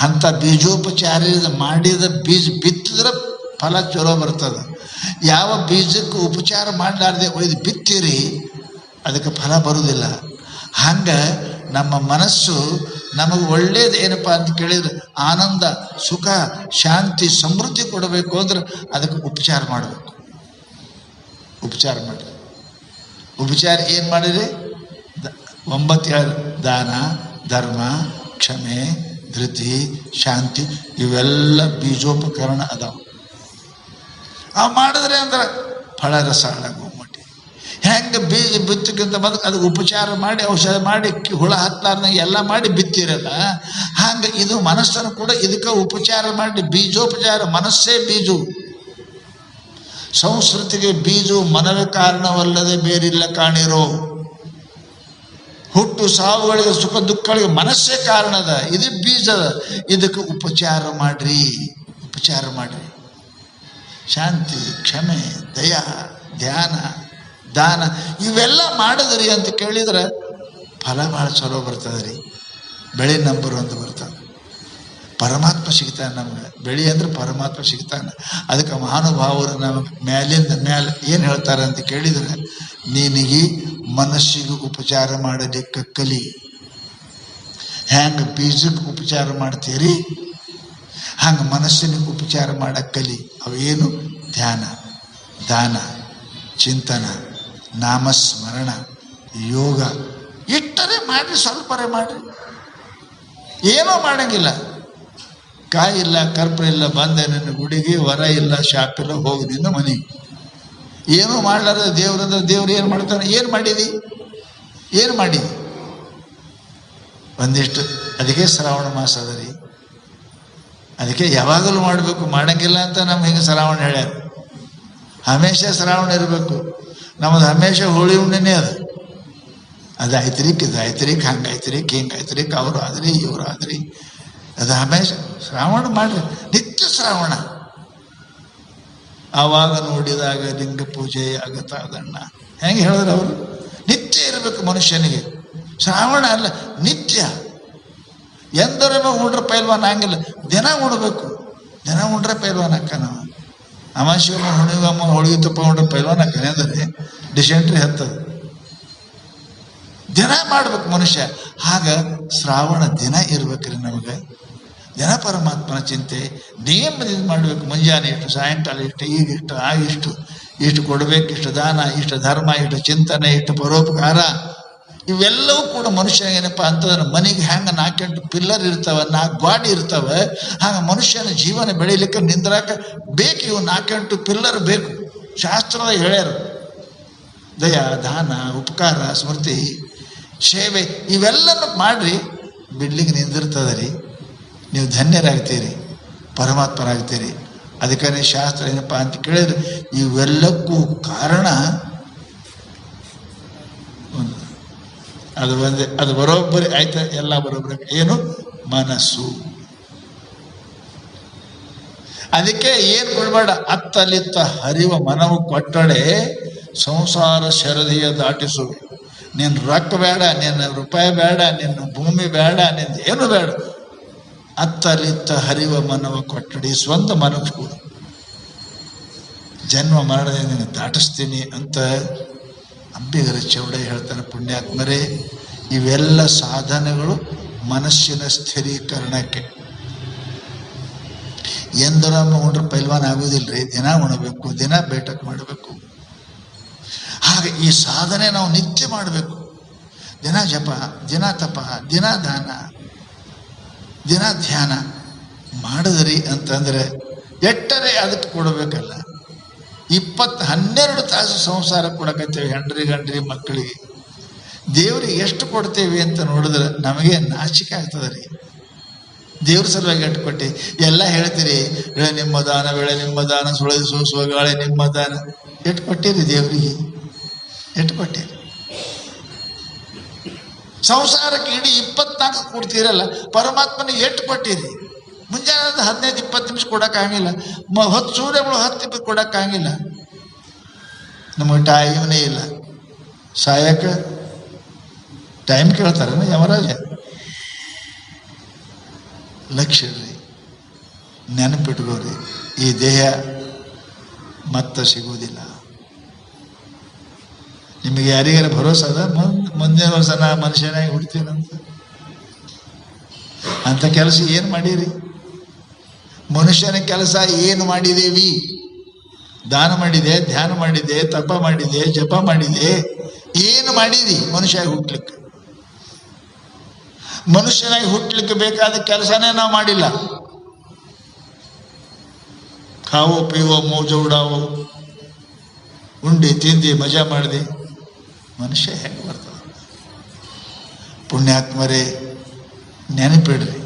ಅಂಥ ಬೀಜೋಪಚಾರ ಮಾಡಿದ ಬೀಜ ಬಿತ್ತಿದ್ರೆ ಫಲ ಚಲೋ ಬರ್ತದೆ. ಯಾವ ಬೀಜಕ್ಕೆ ಉಪಚಾರ ಮಾಡಲಾರ್ದೆ ಒಯ್ದು ಬಿತ್ತಿರಿ ಅದಕ್ಕೆ ಫಲ ಬರುವುದಿಲ್ಲ. ಹಂಗೆ ನಮ್ಮ ಮನಸ್ಸು ನಮಗೆ ಒಳ್ಳೇದು ಏನಪ್ಪ ಅಂತ ಕೇಳಿದ್ರೆ, ಆನಂದ, ಸುಖ, ಶಾಂತಿ, ಸಮೃದ್ಧಿ ಕೊಡಬೇಕು ಅಂದ್ರೆ ಅದಕ್ಕೆ ಉಪಚಾರ ಮಾಡಬೇಕು. ಉಪಚಾರ ಮಾಡಿ. ಉಪಚಾರ ಏನು ಮಾಡಿರಿ? 9 ದಾನ, ಧರ್ಮ, ಕ್ಷಮೆ, ಧೃತಿ, ಶಾಂತಿ, ಇವೆಲ್ಲ ಬೀಜೋಪಕರಣ ಅದಾವ. ಅವು ಮಾಡಿದ್ರೆ ಅಂದ್ರೆ ಫಳ ರಸಾಳ ಗೋಮಟಿ. ಹೆಂಗೆ ಬೀಜ ಬಿತ್ತಕ್ಕಿಂತ ಮೊದಲು ಅದಕ್ಕೆ ಉಪಚಾರ ಮಾಡಿ, ಔಷಧ ಮಾಡಿ, ಹುಳ ಹತ್ತಲಾರ್ದಂಗೆ ಎಲ್ಲ ಮಾಡಿ ಬಿತ್ತಿರಲ್ಲ, ಹಂಗೆ ಇದು ಮನಸ್ಸನ್ನು ಕೂಡ ಇದಕ್ಕೆ ಉಪಚಾರ ಮಾಡಿ, ಬೀಜೋಪಚಾರ. ಮನಸ್ಸೇ ಬೀಜು. ಸಂಸ್ಕೃತಿಗೆ ಬೀಜು ಮನವೇ ಕಾರಣವಲ್ಲದೆ ಬೇರಿಲ್ಲ ಕಾಣಿರೋ. ಹುಟ್ಟು ಸಾವುಗಳಿಗೆ, ಸುಖ ದುಃಖಗಳಿಗೆ ಮನಸ್ಸೇ ಕಾರಣದ. ಇದು ಬೀಜದ. ಇದಕ್ಕೆ ಉಪಚಾರ ಮಾಡ್ರಿ, ಉಪಚಾರ ಮಾಡ್ರಿ. ಶಾಂತಿ, ಕ್ಷಮೆ, ದಯ, ಧ್ಯಾನ, ದಾನ ಇವೆಲ್ಲ ಮಾಡಿದ್ರಿ ಅಂತ ಕೇಳಿದ್ರೆ ಫಲ ಭಾಳ ಚಲೋ ಬರ್ತದೆ ರೀ. ಬೆಳೆ ನಂಬರ್ 1 ಬರ್ತದೆ. ಪರಮಾತ್ಮ ಸಿಗ್ತಾನೆ ನಮ್ಗೆ. ಬೆಳೆ ಅಂದ್ರೆ ಪರಮಾತ್ಮ ಸಿಗ್ತಾನೆ. ಅದಕ್ಕೆ ಮಹಾನುಭಾವರು ನಮಗೆ ಮ್ಯಾಲಿಂದ ಮ್ಯಾಲೆ ಏನು ಹೇಳ್ತಾರೆ ಅಂತ ಕೇಳಿದರೆ, ನಿನಗೆ ಮನಸ್ಸಿಗೆ ಉಪಚಾರ ಮಾಡಲಿಕ್ಕೆ ಕಲಿ. ಹೆಂಗೆ ಬೀಜಕ್ಕೆ ಉಪಚಾರ ಮಾಡ್ತೀರಿ ಹಂಗೆ ಮನಸ್ಸಿನಿಗೆ ಉಪಚಾರ ಮಾಡಕ್ಕೆ ಕಲಿ. ಅವೇನು? ಧ್ಯಾನ, ದಾನ, ಚಿಂತನ, ನಾಮಸ್ಮರಣ, ಯೋಗ. ಇಟ್ಟರೆ ಮಾಡಿರಿ, ಸ್ವಲ್ಪರೇ ಮಾಡಿರಿ. ಏನೋ ಮಾಡಂಗಿಲ್ಲ. ಕಾಯಿ ಇಲ್ಲ, ಕರ್ಪೂರ ಇಲ್ಲ, ಬಂದೆ ನಿನ್ನ ಗುಡಿಗೆ, ವರ ಇಲ್ಲ, ಶಾಪಿಲ್ಲ, ಹೋಗಿ ನಿನ್ನ ಮನೆಗೆ. ಏನೂ ಮಾಡ್ಲಾರ್ದ ದೇವ್ರಂದ್ರೆ ದೇವ್ರು ಏನು ಮಾಡ್ತಾನೆ? ಏನು ಮಾಡಿದಿ? ಏನು ಮಾಡಿದಿ? ಒಂದಿಷ್ಟು. ಅದಕ್ಕೆ ಶ್ರಾವಣ ಮಾಸ ಅದ ರೀ. ಅದಕ್ಕೆ ಯಾವಾಗಲೂ ಮಾಡಬೇಕು. ಮಾಡಂಗಿಲ್ಲ ಅಂತ ನಮ್ಗೆ ಹಿಂಗೆ ಶ್ರಾವಣ ಹೇಳ್ಯಾರ. ಹಮೇಶ ಶ್ರಾವಣ ಇರಬೇಕು. ನಮ್ಮದು ಹಮೇಶ ಹೋಳಿ ಹುಣ್ಣಿನೇ ಅದು ಆಯ್ತರಿಕ್, ಇದು ಆಯ್ತರಿಕ್, ಹಂಗಾಯ್ತರಿಕ್, ಹಿಂಗಾಯ್ತರಿಕ್, ಅವರು ಆದ್ರಿ, ಇವರು ಆದ್ರಿ. ಅದು ಹಮೇಶ ಶ್ರಾವಣ ಮಾಡ್ರಿ. ನಿತ್ಯ ಶ್ರಾವಣ. ಆವಾಗ ನೋಡಿದಾಗ ಲಿಂಗ ಪೂಜೆ ಆಗತ್ತಾದಣ್ಣ. ಹೆಂಗೆ ಹೇಳಿದ್ರು ಅವರು? ನಿತ್ಯ ಇರಬೇಕು ಮನುಷ್ಯನಿಗೆ. ಶ್ರಾವಣ ಅಲ್ಲ, ನಿತ್ಯ. ಎಂದರನ್ನು ಉಂಡ್ರೆ ಪೈಲ್ವಾನ್ ಹಂಗಿಲ್ಲ, ದಿನ ಉಣ್ಬೇಕು. ದಿನ ಉಂಡ್ರೆ ಪೈಲ್ವಾನ್ ಅಕ್ಕ. ನಾವು ಅಮಾಶಿಯಮ್ಮ ಹುಣಿಗಮ್ಮ ಹೋಳಿಗೆ ತುಪ್ಪ ಉಂಡ್ರೆ ಪೈಲ್ವಾನ್ ಅಕ್ಕನೆ ಅಂದರೆ ಡಿಸೆಂಟ್ರಿ ಹತ್ತದು. ದಿನ ಮಾಡ್ಬೇಕು ಮನುಷ್ಯ. ಆಗ ಶ್ರಾವಣ ದಿನ ಇರ್ಬೇಕ್ರಿ ನಮಗೆ. ದಿನ ಪರಮಾತ್ಮನ ಚಿಂತೆ ನಿಯಮದಿಂದ ಮಾಡಬೇಕು. ಮುಂಜಾನೆ ಇಷ್ಟು, ಸಾಯಂಕಾಲ ಇಷ್ಟು, ಈಗಿಷ್ಟು, ಆಗಿಷ್ಟು, ಇಷ್ಟು ಕೊಡಬೇಕು, ಇಷ್ಟು ದಾನ, ಇಷ್ಟು ಧರ್ಮ, ಇಷ್ಟು ಚಿಂತನೆ, ಇಷ್ಟು ಪರೋಪಕಾರ. ಇವೆಲ್ಲವೂ ಕೂಡ ಮನುಷ್ಯ ಏನಪ್ಪ ಅಂತಂದ್ರೆ ಮನೆಗೆ ಹೆಂಗೆ 4-8 ಪಿಲ್ಲರ್ ಇರ್ತವೆ, 4 ಗಾಡಿ ಇರ್ತವೆ. ಹಾಗೆ ಮನುಷ್ಯನ ಜೀವನ ಬೆಳೀಲಿಕ್ಕೆ ನಿಂದ್ರಾಕ ಬೇಕು ಇವು 4-8 ಪಿಲ್ಲರ್ ಬೇಕು. ಶಾಸ್ತ್ರದ ಹೇಳ್ಯಾರು. ದಯ, ದಾನ, ಉಪಕಾರ, ಸ್ಮೃತಿ, ಸೇವೆ ಇವೆಲ್ಲನೂ ಮಾಡ್ರಿ, ಬಿಡ್ಲಿಕ್ಕೆ ನಿಂದಿರ್ತದೆ ರೀ. ನೀವು ಧನ್ಯರಾಗ್ತೀರಿ, ಪರಮಾತ್ಮರಾಗ್ತೀರಿ. ಅದಕ್ಕೆ ಶಾಸ್ತ್ರ ಏನಪ್ಪ ಅಂತ ಕೇಳಿದ್ರೆ ಇವೆಲ್ಲಕ್ಕೂ ಕಾರಣ ಒಂದು, ಅದು ಒಂದೇ, ಅದು ಬರೋಬ್ಬರಿ ಆಯ್ತಾ? ಎಲ್ಲ ಬರೋಬ್ಬರಿ. ಏನು? ಮನಸ್ಸು. ಅದಕ್ಕೆ ಏನು ಕೊಡಬೇಡ, ಅತ್ತಲಿತ್ತ ಹರಿವ ಮನವು ಕೊಟ್ಟಡೆ ಸಂಸಾರ ಶರದಿಯ ದಾಟಿಸುವೆ. ನಿನ್ನ ರೊಕ್ಕ ಬೇಡ, ನಿನ್ನ ರೂಪಾಯಿ ಬೇಡ, ನಿನ್ನ ಭೂಮಿ ಬೇಡ, ನಿನ್ನ ಏನು ಬೇಡ. ಅತ್ತಲಿತ್ತ ಹರಿವ ಮನವ ಕೊಟ್ಟಡಿ, ಸ್ವಂತ ಮನಸ್ಸು ಕೂಡ ಜನ್ಮ ಮಾಡದೆ ನಿನ್ನ ದಾಟಿಸ್ತೀನಿ ಅಂತ ಅಂಬಿಗರ ಚೌಡ ಹೇಳ್ತಾನೆ. ಪುಣ್ಯಾತ್ಮರೇ, ಇವೆಲ್ಲ ಸಾಧನೆಗಳು ಮನಸ್ಸಿನ ಸ್ಥಿರೀಕರಣಕ್ಕೆ. ಎಂದರಮ್ಮ ಉಂಡ್ರೆ ಪೈಲ್ವಾನ್ ಆಗೋದಿಲ್ರಿ. ದಿನ ಉಣಬೇಕು, ದಿನ ಬೇಟಕ್ ಮಾಡಬೇಕು. ಹಾಗೆ ಈ ಸಾಧನೆ ನಾವು ನಿತ್ಯ ಮಾಡಬೇಕು. ದಿನ ಜಪ, ದಿನ ತಪ, ದಿನ ದಾನ, ದಿನ ಧ್ಯಾನ ಮಾಡಿದ್ರಿ ಅಂತಂದ್ರೆ ಎಟ್ಟರೆ ಅದಕ್ಕೆ ಕೊಡಬೇಕಲ್ಲ. 12 ತಾಸು ಸಂಸಾರ ಕೊಡಕತ್ತೇವೆ ಹೆಂಡ್ರಿ ಮಕ್ಕಳಿಗೆ. ದೇವ್ರಿಗೆ ಎಷ್ಟು ಕೊಡ್ತೇವೆ ಅಂತ ನೋಡಿದ್ರೆ ನಮಗೆ ನಾಚಿಕೆ ಆಗ್ತದೆ ರೀ. ದೇವ್ರ ಸಲುವಾಗಿ ಎಟ್ಟು ಕೊಟ್ಟು ಎಲ್ಲ ಹೇಳ್ತೀರಿ, ಬೆಳೆ ನಿಮ್ಮ ದಾನ, ಬೆಳೆ ನಿಮ್ಮ ದಾನ, ಸುಳಿದು ಸೂಸುವ ಗಾಳೆ ನಿಮ್ಮ ದಾನ. ಎಟ್ಟು ಕೊಟ್ಟಿರಿ ದೇವರಿಗೆ? ಎಟ್ಟು ಕೊಟ್ಟಿರಿ? ಸಂಸಾರಕ್ಕೆ ಇಡೀ 24 ಕೊಡ್ತೀರಲ್ಲ, ಪರಮಾತ್ಮನಿಗೆ ಎಷ್ಟು ಕೊಟ್ಟಿರಿ? ಮುಂಜಾನೆ 15-20 ನಿಮಿಷ ಕೊಡೋಕ್ಕಾಗಿಲ್ಲ, ಹೊತ್ತು ಸೂರ್ಯಗಳು 10 ನಿಮಿಷ ಕೊಡೋಕ್ಕಾಗಿಲ್ಲ. ನಮಗೆ ಟೈಮ್ನೇ ಇಲ್ಲ. ಸಾಯಕ್ಕೆ ಟೈಮ್ ಕೇಳ್ತಾರೆ ಯಮರಾಜ. ಲಕ್ಷ್ಯ ರೀ, ನೆನಪಿಟ್ಕೋರಿ, ಈ ದೇಹ ಮತ್ತೆ ಸಿಗೋದಿಲ್ಲ. ನಿಮಗೆ ಯಾರಿಗಾರ ಭರೋಸೆ ಅದ ಮುಂದಿನ ವರ್ಷ ನಾ ಮನುಷ್ಯನಾಗಿ ಹುಡ್ತೀನಂತ? ಅಂತ ಕೆಲಸ ಏನು ಮಾಡೀರಿ? ಮನುಷ್ಯನ ಕೆಲಸ ಏನು ಮಾಡಿದೇವಿ? ದಾನ ಮಾಡಿದೆ, ಧ್ಯಾನ ಮಾಡಿದೆ, ತಪ ಮಾಡಿದೆ, ಜಪ ಮಾಡಿದೆ. ಏನು ಮಾಡಿದಿ ಮನುಷ್ಯನಾಗಿ ಹುಟ್ಲಿಕ್ಕೆ? ಮನುಷ್ಯನಾಗಿ ಹುಟ್ಲಿಕ್ಕೆ ಬೇಕಾದ ಕೆಲಸನೇ ನಾವು ಮಾಡಿಲ್ಲ. ಖಾವೋ ಪೀವೋ ಮೋಜ ಉಡಾವೋ, ಉಂಡಿ ತಿಂದಿ ಮಜಾ ಮಾಡಿದೆ. ಮನುಷ್ಯ ಹೆಂಗೆ ಬರ್ತದೆ? ಪುಣ್ಯಾತ್ಮರೇ, ನೆನಪಿಡ್ರಿ,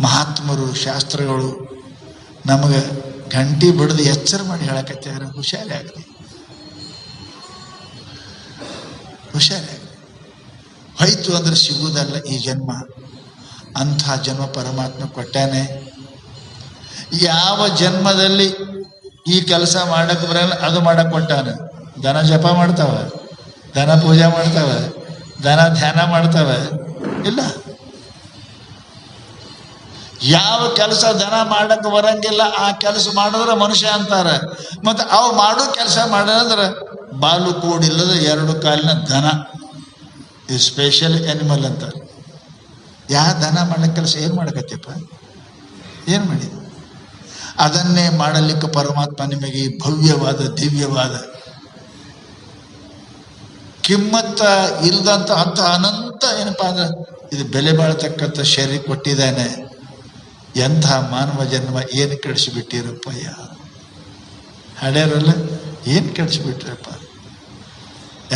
ಮಹಾತ್ಮರು ಶಾಸ್ತ್ರಗಳು ನಮಗೆ ಗಂಟಿ ಬಡಿದು ಎಚ್ಚರ ಮಾಡಿ ಹೇಳಕತ್ಯಾರ. ಹುಷಾರಿ ಆಗಲಿ, ಹುಷಾರಿ ಆಗಲಿ. ಹೋಯ್ತು ಅಂದ್ರೆ ಸಿಗುವುದಲ್ಲ ಈ ಜನ್ಮ. ಅಂಥ ಜನ್ಮ ಪರಮಾತ್ಮ ಕೊಟ್ಟಾನೆ. ಯಾವ ಜನ್ಮದಲ್ಲಿ ಈ ಕೆಲಸ ಮಾಡಕ್ಕೆ ಬರಲ್ಲ ಅದು ಮಾಡಕ್ಕೆ ಕೊಟ್ಟಾನೆ. ದನ ಜಪ ಮಾಡ್ತಾವ, ದನ ಪೂಜೆ ಮಾಡ್ತಾವ, ದನ ಧ್ಯಾನ ಮಾಡ್ತಾವ? ಇಲ್ಲ. ಯಾವ ಕೆಲಸ ದನ ಮಾಡಕ್ಕೆ ಬರಂಗಿಲ್ಲ ಆ ಕೆಲಸ ಮಾಡಿದ್ರೆ ಮನುಷ್ಯ ಅಂತಾರೆ. ಮತ್ತು ಅವು ಮಾಡೋ ಕೆಲಸ ಮಾಡಿದ್ರೆ ಬಾಲು ಕೂಡಿಲ್ಲದ 2 ಕಾಲಿನ ದನ, ಇದು ಸ್ಪೆಷಲ್ ಆನಿಮಲ್ ಅಂತಾರೆ. ಯಾವ ದನ ಮಾಡೋ ಕೆಲಸ ಏನು ಮಾಡಕತ್ತಪ್ಪ? ಏನು ಮಾಡಿ? ಅದನ್ನೇ ಮಾಡಲಿಕ್ಕೆ ಪರಮಾತ್ಮ ನಿಮಗೆ ಭವ್ಯವಾದ ದಿವ್ಯವಾದ ಕಿಮ್ಮತ್ತ ಇಲ್ಲದಂತ ಅಂಥ ಅನಂತ ಏನಪ್ಪಾ ಅಂದ್ರೆ ಇದು ಬೆಲೆ ಬಾಳ್ತಕ್ಕಂಥ ಶರೀರ ಕೊಟ್ಟಿದ್ದಾನೆ. ಎಂಥ ಮಾನವ ಜನ್ಮ ಏನು ಕೆಡಿಸಿಬಿಟ್ಟಿರಪ್ಪಯ್ಯ. ಹಡ್ಯಾರಲ್ಲ, ಏನು ಕೆಡಿಸಿಬಿಟ್ರಪ್ಪ?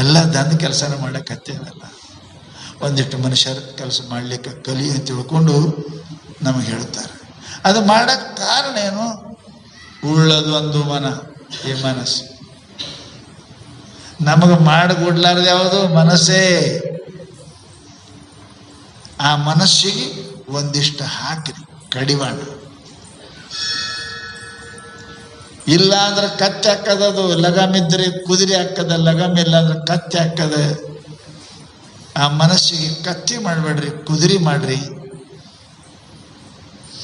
ಎಲ್ಲ ದಂದ ಕೆಲಸನ ಮಾಡಕ್ಕತ್ತೇವಲ್ಲ. ಒಂದಿಷ್ಟು ಮನುಷ್ಯರ ಕೆಲಸ ಮಾಡಲಿಕ್ಕೆ ಕಲಿ ಅಂತ ತಿಳ್ಕೊಂಡು ನಮಗೆ ಹೇಳ್ತಾರೆ. ಅದು ಮಾಡಕ್ಕೆ ಕಾರಣ ಏನು? ಉಳ್ಳದು ಒಂದು ಮನ, ಈ ಮನಸ್ಸು. ನಮಗೆ ಮಾಡಿಕೊಡ್ಲಾರ್ದು ಯಾವುದು? ಮನಸ್ಸೇ. ಆ ಮನಸ್ಸಿಗೆ ಒಂದಿಷ್ಟು ಹಾಕ್ರಿ ಕಡಿವಾಣ. ಇಲ್ಲ ಅಂದ್ರೆ ಕತ್ತಿ ಹಾಕದದು. ಲಗಾಮ್ ಇದ್ರೆ ಕುದುರೆ ಹಾಕದ, ಲಗಾಮ್ ಇಲ್ಲ ಅಂದ್ರೆ ಕತ್ತಿ ಹಾಕದ. ಆ ಮನಸ್ಸಿಗೆ ಕತ್ತಿ ಮಾಡಬೇಡ್ರಿ, ಕುದುರೆ ಮಾಡ್ರಿ.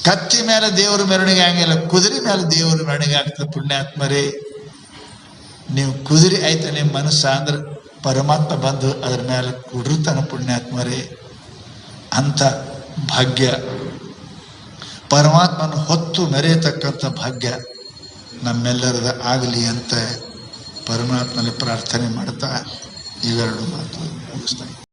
ಕತ್ತಿ ಮೇಲೆ ದೇವ್ರ ಮೆರವಣಿಗೆ ಆಗಿಲ್ಲ, ಕುದುರೆ ಮೇಲೆ ದೇವ್ರ ಮೆರವಣಿಗೆ ಆಗ್ತದೆ. ಪುಣ್ಯಾತ್ಮರೇ, ನೀವು ಕುದುರೆ ಆಯ್ತು ನಿಮ್ಮ ಮನಸ್ಸ ಅಂದ್ರೆ ಪರಮಾತ್ಮ ಬಂದು ಅದ್ರ ಮೇಲೆ ಕುಡಿರ್ತಾನ. ಪುಣ್ಯಾತ್ಮರೇ, ಅಂಥ ಭಾಗ್ಯ, ಪರಮಾತ್ಮನ ಹೊತ್ತು ಮೆರೆಯತಕ್ಕಂಥ ಭಾಗ್ಯ ನಮ್ಮೆಲ್ಲರದ ಆಗಲಿ ಅಂತ ಪರಮಾತ್ಮನಲ್ಲಿ ಪ್ರಾರ್ಥನೆ ಮಾಡ್ತಾ ಇವೆರಡು ಮಾತು ಮುಗಿಸ್ತಾ